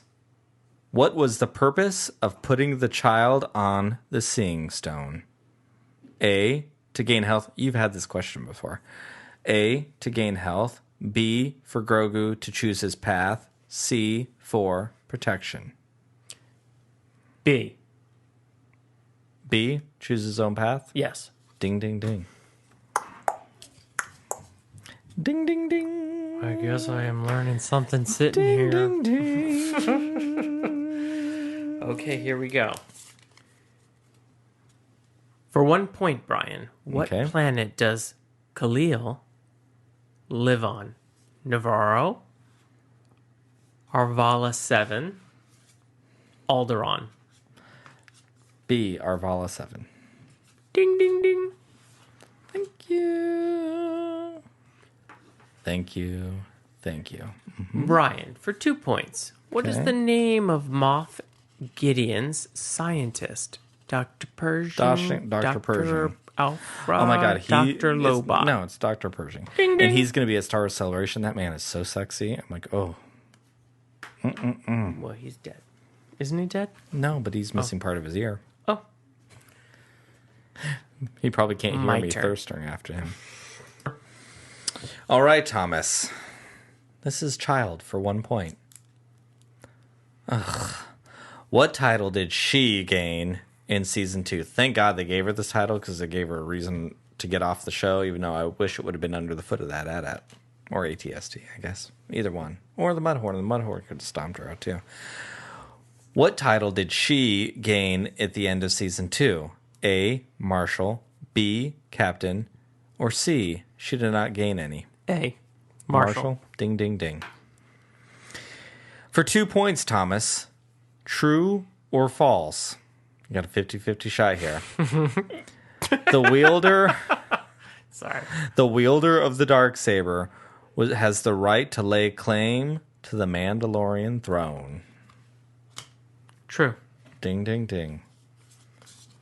What was the purpose of putting the child on the Seeing Stone? A, to gain health. You've had this question before. A, to gain health. B, for Grogu to choose his path. C, for protection. B. B, choose his own path. Yes. Ding, ding, ding. Ding, ding, ding. I guess I am learning something sitting Ding, here. ding, ding. Okay, here we go. For 1 point, Brian, what Okay. planet does Khalil live on? Navarro, Arvala 7, Alderaan. B, Arvala 7. Ding, ding, ding. Thank you. Thank you. Thank you. Brian, for 2 points, what is Okay. the name of Moff Gideon's scientist? Dr. Persian? Dr. Persian. Alfred? Oh my God. Dr. Lobot. No, it's Dr. Pershing. Ding, ding. And he's going to be at Star Wars Celebration. That man is so sexy. I'm like, oh. Well, he's dead. Isn't he dead? No, but he's missing part of his ear. Oh. He probably can't hear My me turn. thirsting after him. All right, Thomas. This is Child for 1 point. Ugh. What title did she gain in season 2? Thank God they gave her this title because it gave her a reason to get off the show, even though I wish it would have been under the foot of that AT-AT. Or ATST, I guess. Either one. Or the Mudhorn. The Mudhorn could have stomped her out, too. What title did she gain at the end of season 2? A, Marshal, B, Captain, or C, she did not gain any? A. Marshall. Ding, ding, ding. For 2 points, Thomas, true or false? You got a 50-50 shot here. The wielder of the Darksaber has the right to lay claim to the Mandalorian throne. True. Ding, ding, ding.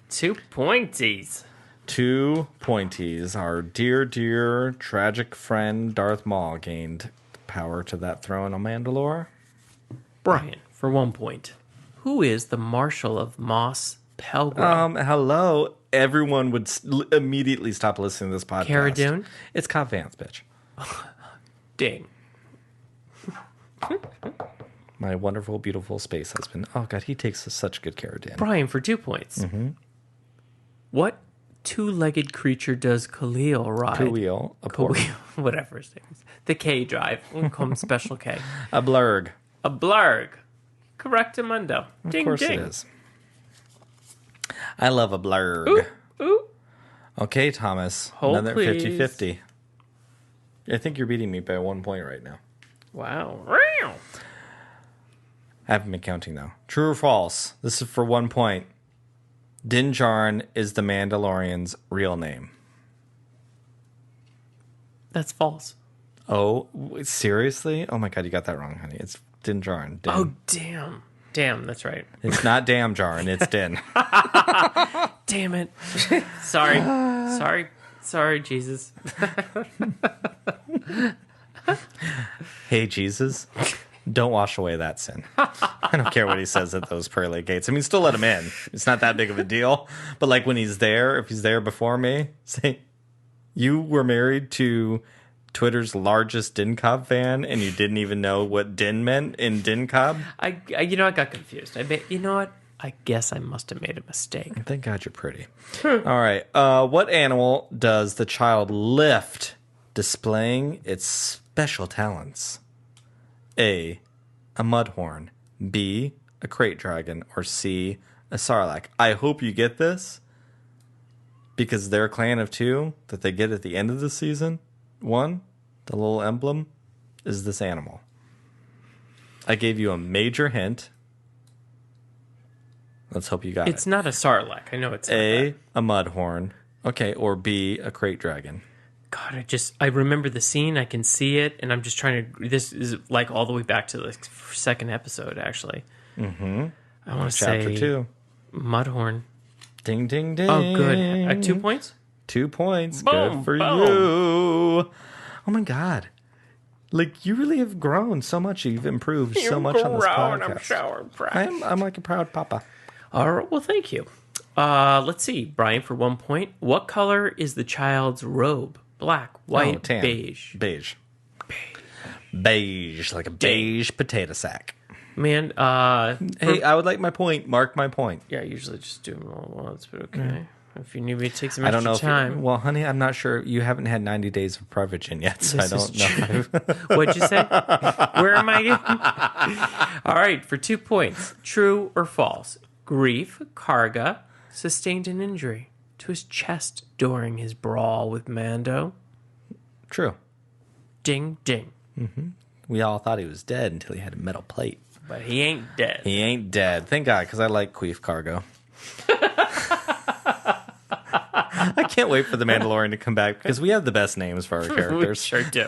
2 pointies. 2 pointies. Our dear, dear, tragic friend Darth Maul gained power to that throne on Mandalore. Brian, for 1 point. Who is the Marshal of Mos Pelgrim? Hello. Everyone would immediately stop listening to this podcast. Cara Dune? It's Cobb Vance, bitch. Ding. My wonderful, beautiful space husband. Oh, God, he takes such good care of Dan. Brian, for 2 points. What two-legged creature does Khalil ride? Khalil, a pork. Whatever his name is. The K drive. We'll call him Special K. A blurg. A blurg. Correctamundo. Ding, Of course ding. it is. I love a blurg. Ooh, ooh. Okay, Thomas. Hold, another please. 50-50. I think you're beating me by 1 point right now. Wow. I haven't been counting, though. True or false? This is for 1 point. Din Djarin is the Mandalorian's real name. That's false. Oh, seriously? Oh, my God, you got that wrong, honey. It's Din Djarin. Din. Oh, damn. Damn, that's right. It's not Damn Djarin, it's Din. Damn it. Sorry, Jesus. Hey, Jesus, don't wash away that sin. I don't care what he says at those pearly gates. I mean, still let him in. It's not that big of a deal. But like when he's there, if he's there before me, say, you were married to Twitter's largest Din Cobb fan and you didn't even know what Din meant in Din Cobb? I got confused. You know what? I guess I must have made a mistake. Thank God you're pretty. All right. What animal does the child lift, displaying its special talents? A mudhorn. B, a crate dragon. Or C, a sarlacc. I hope you get this because their clan of 2 that they get at the end of the season, 1, the little emblem, is this animal. I gave you a major hint. Let's hope you got it. It's not a sarlacc. I know it's A mudhorn. Okay, or B, a crate dragon. God, I remember the scene. I can see it, and I'm just trying to. This is like all the way back to the second episode, actually. Mm-hmm. I want to say Chapter 2. Mudhorn. Ding, ding, ding. Oh, good. 2 points. 2 points. Boom, Good for boom. you. Oh my God. Like, you really have grown so much. You've improved so much on this podcast. I'm so proud. I'm like a proud papa. All right. Well, thank you. Let's see, Brian. For 1 point, what color is the child's robe? Black, white, Tan. beige. Beige. Beige. Like a beige potato sack. Man, Hey, I would like my point. Mark my point. yeah, I usually just do them all at once, but okay. If you need me to take some I extra don't know time. well, honey, I'm not sure. You haven't had 90 days of Privagen yet, so This I is don't know. What'd you say? Where am I? All right, for 2 points. True or false? Grief Karga sustained an injury to his chest during his brawl with Mando. True. Ding, ding. We all thought he was dead until he had a metal plate. But he ain't dead. He ain't dead. Thank God, because I like Queef Cargo. I can't wait for the Mandalorian to come back because we have the best names for our We characters. sure do.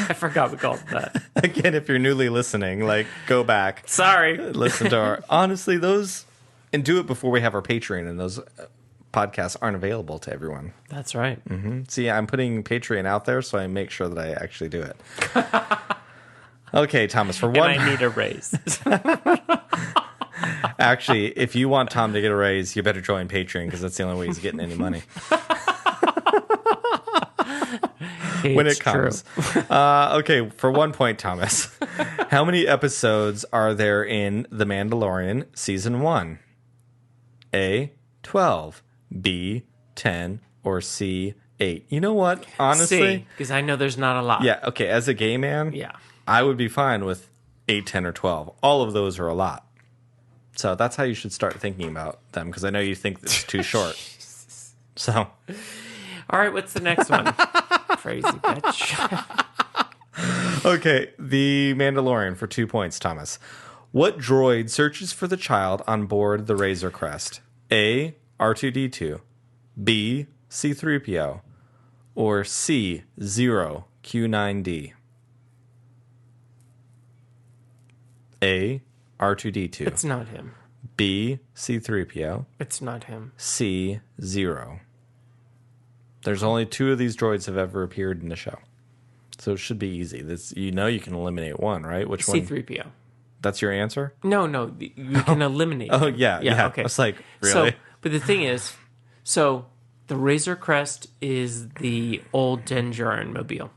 I forgot we called it that. Again, if you're newly listening, like, go back, Sorry. listen to our... Honestly, those... And do it before we have our Patreon, and those podcasts aren't available to everyone. That's right. See, I'm putting Patreon out there, so I make sure that I actually do it. Okay, Thomas, for one... And I need a raise. Actually, if you want Tom to get a raise, you better join Patreon because that's the only way he's getting any money. When it comes. Okay, for 1 point, Thomas. How many episodes are there in The Mandalorian Season 1? A, 12, B, 10, or C, 8? You know what? Honestly. Because I know there's not a lot. Yeah, okay, as a gay man, Yeah. I would be fine with 8, 10, or 12. All of those are a lot. So that's how you should start thinking about them, because I know you think it's too short. So. All right, what's the next one? Crazy bitch. Okay, The Mandalorian for 2 points, Thomas. What droid searches for the child on board the Razor Crest? A, R2-D2, B, C-3PO, or C, Zero Q9D? A, R2-D2. It's not him. B, C-3PO. It's not him. C, Zero. There's only 2 of these droids have ever appeared in the show. So it should be easy. This, you know you can eliminate one, right? Which one? C-3PO. That's your answer? No, you can eliminate Oh, him. yeah. Okay. I was like, really? So, but the thing is, so the Razor Crest is the old Din Djarin mobile,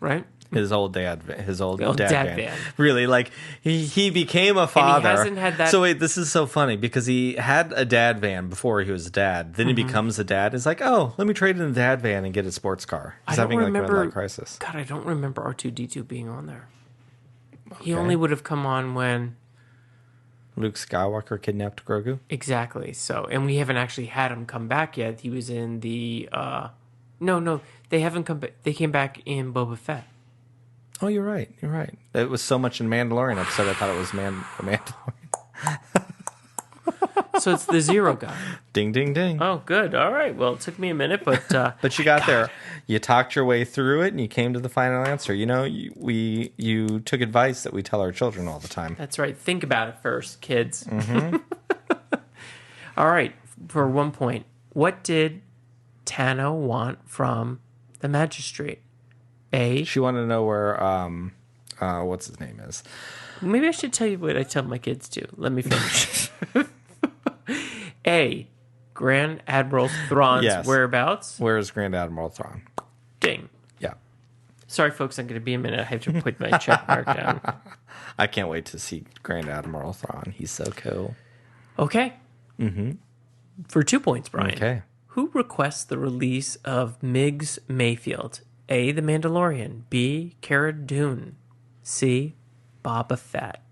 right? His old dad van. dad van. Really, like, he became a father. And he hasn't had that. So wait, this is so funny because he had a dad van before he was a dad. Then he becomes a dad. It's like, oh, let me trade in the dad van and get a sports car. He's having like a midlife crisis. God, I don't remember R2-D2 being on there. Okay. He only would have come on when Luke Skywalker kidnapped Grogu. Exactly. So, and we haven't actually had him come back yet. He was in the no, they haven't come back. They came back in Boba Fett. Oh, you're right. You're right. It was so much in Mandalorian episode. I thought it was Mandalorian. So it's the Zero guy. Ding, ding, ding. Oh, good. All right. Well, it took me a minute, but but you got there. You talked your way through it, and you came to the final answer. You know, you took advice that we tell our children all the time. That's right. Think about it first, kids. Mm-hmm. All right. For 1 point, what did Tano want from the magistrate? A. She wanted to know where what's his name is. Maybe I should tell you what I tell my kids to. Let me finish. A. Grand Admiral Thrawn's whereabouts. Where is Grand Admiral Thrawn? Ding. Yeah. Sorry, folks. I'm going to be a minute. I have to put my check mark down. I can't wait to see Grand Admiral Thrawn. He's so cool. Okay. Mm-hmm. For 2 points, Brian. Okay. Who requests the release of Migs Mayfield? A. The Mandalorian. B. Cara Dune. C. Boba Fett.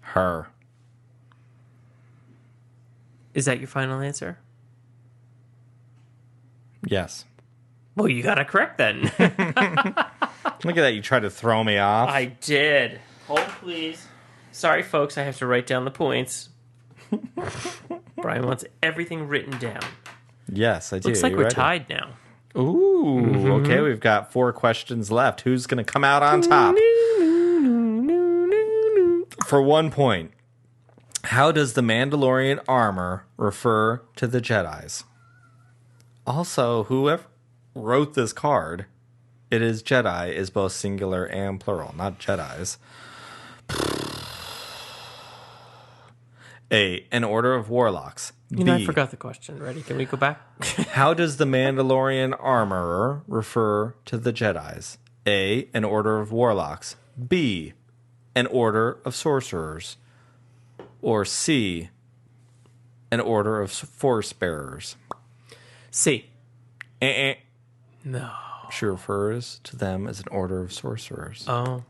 Her. Is that your final answer? Yes. Well, you got it correct then. Look at that. You tried to throw me off. I did. Hold, please. Sorry, folks. I have to write down the points. Brian wants everything written down. Yes, I do. Looks like we're tied now. Ooh, okay. We've got 4 questions left. Who's going to come out on top? For 1 point, how does the Mandalorian armor refer to the Jedis? Also, whoever wrote this card, it is Jedi is both singular and plural, not Jedis. A, an order of warlocks. You know, I forgot the question. Ready? Can we go back? How does the Mandalorian armorer refer to the Jedis? A, an order of warlocks. B, an order of sorcerers. Or C, an order of force bearers. C. No. She refers to them as an order of sorcerers. Oh.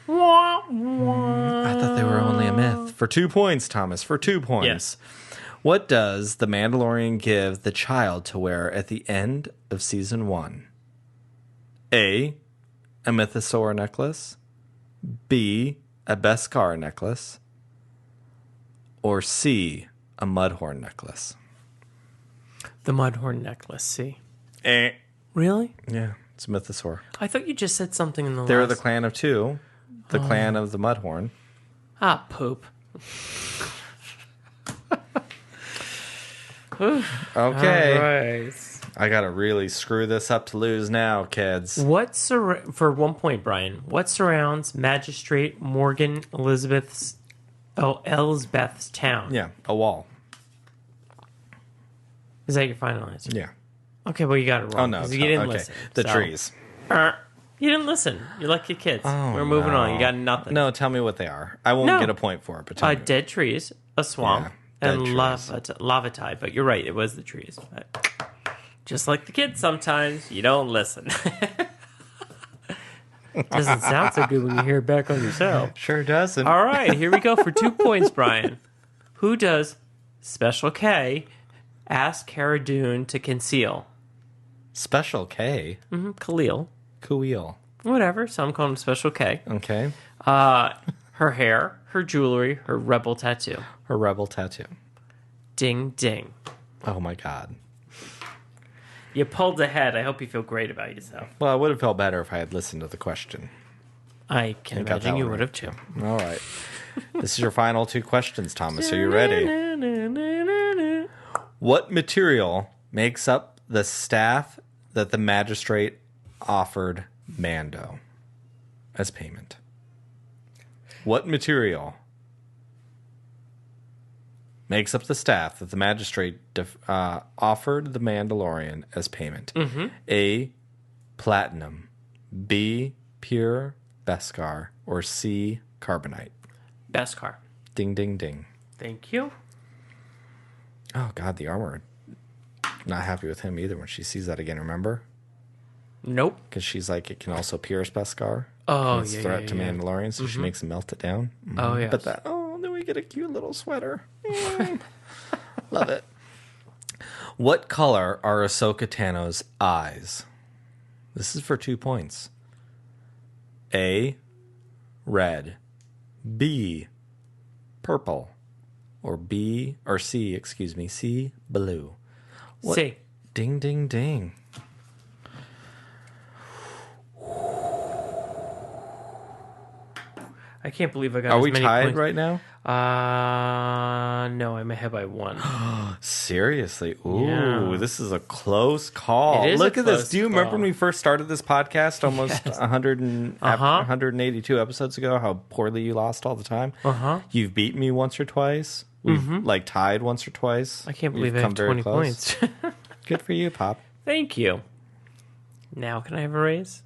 I thought they were only a myth. For 2 points, Thomas. For 2 points. Yes. What does the Mandalorian give the child to wear at the end of season 1? A, a mythosaur necklace. B, a Beskar necklace. Or C, a Mudhorn necklace. The Mudhorn necklace, C. Eh. Really? Yeah, it's a mythosaur. I thought you just said something in the They're last... the clan of 2. The clan of the Mudhorn. Ah, poop. Okay. All right. I gotta really screw this up to lose now, kids. For 1 point, Brian, what surrounds Magistrate Morgan Elizabeth's Oh, Elsbeth's town. Yeah, a wall. Is that your final answer? Yeah. Okay, well, you got it wrong. Oh, no. You didn't okay. listen. The so- trees. You didn't listen. You're like your kids. Oh, We're moving on. You got nothing. No, tell me what they are. I won't get a point for it, but tell me. Dead trees, a swamp, Yeah, and dead trees. lava tide. But you're right. It was the trees. But just like the kids sometimes, you don't listen. Doesn't sound so good when you hear it back on yourself. Sure doesn't. All right, here we go for 2 points, Brian. Who does Special K ask Cara Dune to conceal? Special K. Khalil. Kuil. Whatever. Some call him Special K. Okay. Her hair, her jewelry, her rebel tattoo. Her rebel tattoo. Ding, ding. Oh, my God. You pulled ahead. I hope you feel great about yourself. Well, I would have felt better if I had listened to the question. I can got that imagine you one would right. have too. All right. This is your final 2 questions, Thomas. Are you ready? What material makes up the staff that the magistrate offered Mando as payment? What material makes up the staff that the magistrate offered the Mandalorian as payment? A, platinum. B, pure Beskar. Or C, carbonite. Beskar. Ding, ding, ding. Thank you. Oh, God, the armor. Not happy with him either when she sees that again, remember? Nope. Because she's like, it can also pierce Beskar. Oh, It's yeah, threat yeah, to yeah. Mandalorian, so she makes him melt it down. Oh, yes. But then we get a cute little sweater. Love it. What color are Ahsoka Tano's eyes? This is for 2 points. A, red. B, purple. Or C, C, blue. What? C. Ding, ding, ding. I can't believe I got Are as we many tied points. right now? No, I'm ahead by 1. Seriously? Ooh, Yeah. this is a close call. It is Look a at this. close Do you remember call. when we first started this podcast almost 182 episodes ago, how poorly you lost all the time? You've beaten me once or twice. We've tied once or twice. I can't We've believe I have come very 20 close. points. Good for you, Pop. Thank you. Now, can I have a raise?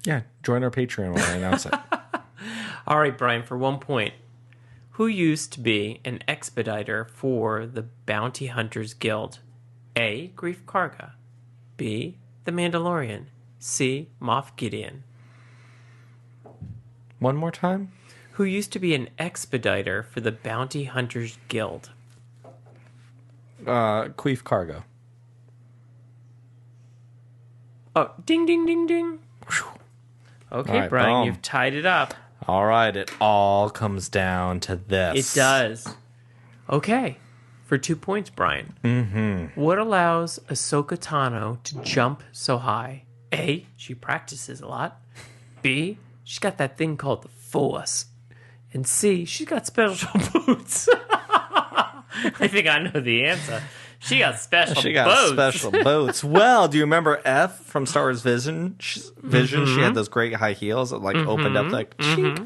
Yeah, join our Patreon when I announce it. All right, Brian, for 1 point. Who used to be an expediter for the Bounty Hunters Guild? A. Grief Karga. B. The Mandalorian. C. Moff Gideon. One more time? Who used to be an expediter for the Bounty Hunters Guild? Queef Cargo. Oh, ding, ding, ding, ding. Okay, All right, Brian, boom. you've tied it up. All right, it all comes down to this. It does. Okay. For 2 points, Brian. What allows Ahsoka Tano to jump so high? A. She practices a lot. B. She's got that thing called the Force. And C. She's got special boots. I think I know the answer. She got special boots. She got special boots. Well, do you remember F from Star Wars Vision? She had those great high heels that opened up like cheek.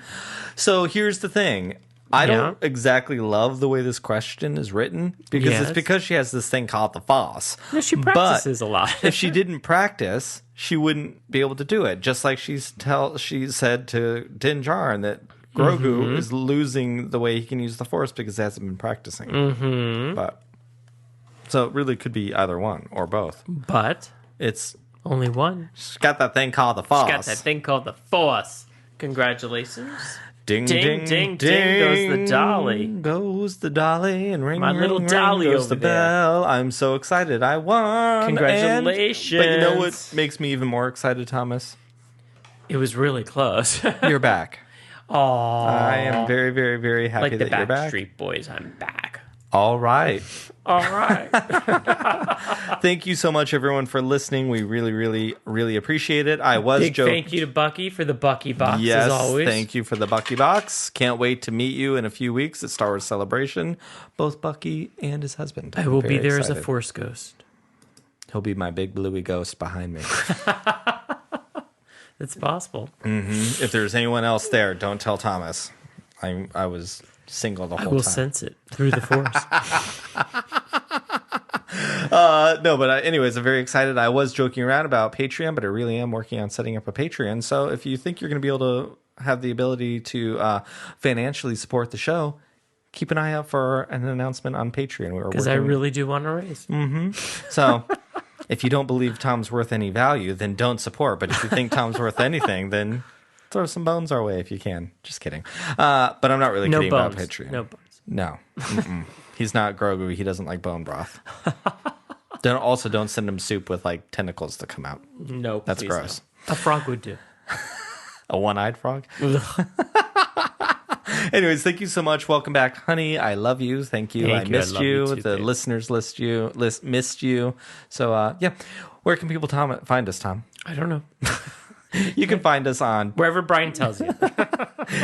So here's the thing. I don't exactly love the way this question is written because it's because she has this thing called the Force. No, she practices a lot. If she didn't practice, she wouldn't be able to do it. Just like she said to Din Djarin that Grogu is losing the way he can use the Force because he hasn't been practicing. But so it really could be either one or both. But It's only one. she's got that thing called the Force. She's got that thing called the Force. Congratulations. Ding, Ding, ding, ding, ding, ding goes the dolly. Goes the dolly and ring, My ring, little ring dolly goes over the there. bell. I'm so excited. I won. Congratulations. But you know what makes me even more excited, Thomas? It was really close. You're back. Aww. I am very, very, very happy Like the that you're back. Backstreet Boys, I'm back. All right. All right. Thank you so much, everyone, for listening. We really, really, really appreciate it. I was Big joking. thank you to Bucky for the Bucky box, Yes, as always. thank you for the Bucky box. Can't wait to meet you in a few weeks at Star Wars Celebration. Both Bucky and his husband. I will be Very there as a excited. Force ghost. He'll be my big bluey ghost behind me. It's possible. If there's anyone else there, don't tell Thomas. I was single the whole I will time. sense it through the force. No, but anyways, I'm very excited. I was joking around about Patreon, but I really am working on setting up a Patreon. So if you think you're going to be able to have the ability to financially support the show, keep an eye out for an announcement on Patreon. Because I really do want to raise. So if you don't believe Tom's worth any value, then don't support. But if you think Tom's worth anything, then throw some bones our way if you can. Just kidding. But I'm not really kidding about Patreon. No bones. No. He's not Grogu. He doesn't like bone broth. Don't send him soup with like tentacles that come out. No, that's gross. No. A frog would do. A one-eyed frog? Anyways, thank you so much. Welcome back, honey. I love you. Thank you. I missed you. The listeners missed you. So, yeah. Where can people find us, Tom? I don't know. You can find us on... Wherever Brian tells you.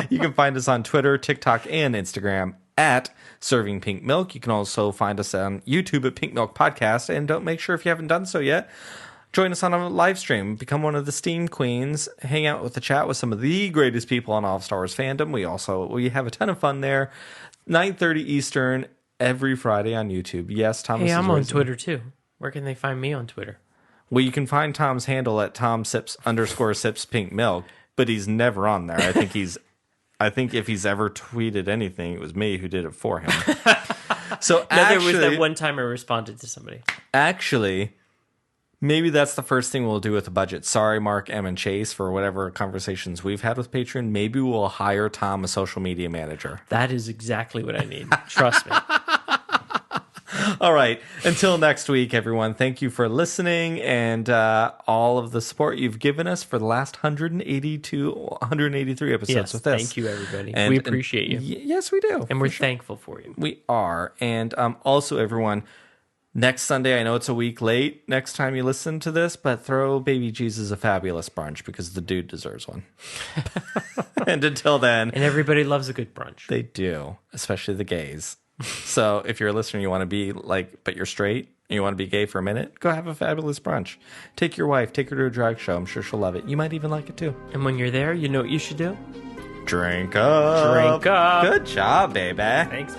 You can find us on Twitter, TikTok, and Instagram at Serving Pink Milk. You can also find us on YouTube at Pink Milk Podcast. And don't make sure if you haven't done so yet, join us on a live stream. Become one of the Steam Queens. Hang out with the chat with some of the greatest people on all of Star Wars fandom. We have a ton of fun there. 9:30 Eastern every Friday on YouTube. Yes, Thomas. Hey, I'm on Twitter too. Where can they find me on Twitter? Well, you can find Tom's handle at Tom_sips pink milk, but he's never on there. I think if he's ever tweeted anything, it was me who did it for him. So there was that one time I responded to somebody. Actually, maybe that's the first thing we'll do with the budget. Sorry, Mark, Em, and Chase, for whatever conversations we've had with Patreon. Maybe we'll hire Tom a social media manager. That is exactly what I need. Trust me. All right. Until next week, everyone, thank you for listening and all of the support you've given us for the last 183 episodes with this. Thank you, everybody. We appreciate you. Yes, we do. And we're thankful for you. We are. And also, everyone, next Sunday, I know it's a week late next time you listen to this, but throw Baby Jesus a fabulous brunch because the dude deserves one. And until then. And everybody loves a good brunch. They do, especially the gays. So if you're a listener, you want to be like, but you're straight, and you want to be gay for a minute, go have a fabulous brunch. Take your wife, take her to a drag show. I'm sure she'll love it. You might even like it too. And when you're there, you know what you should do? Drink up. Drink up. Good job, baby. Thanks.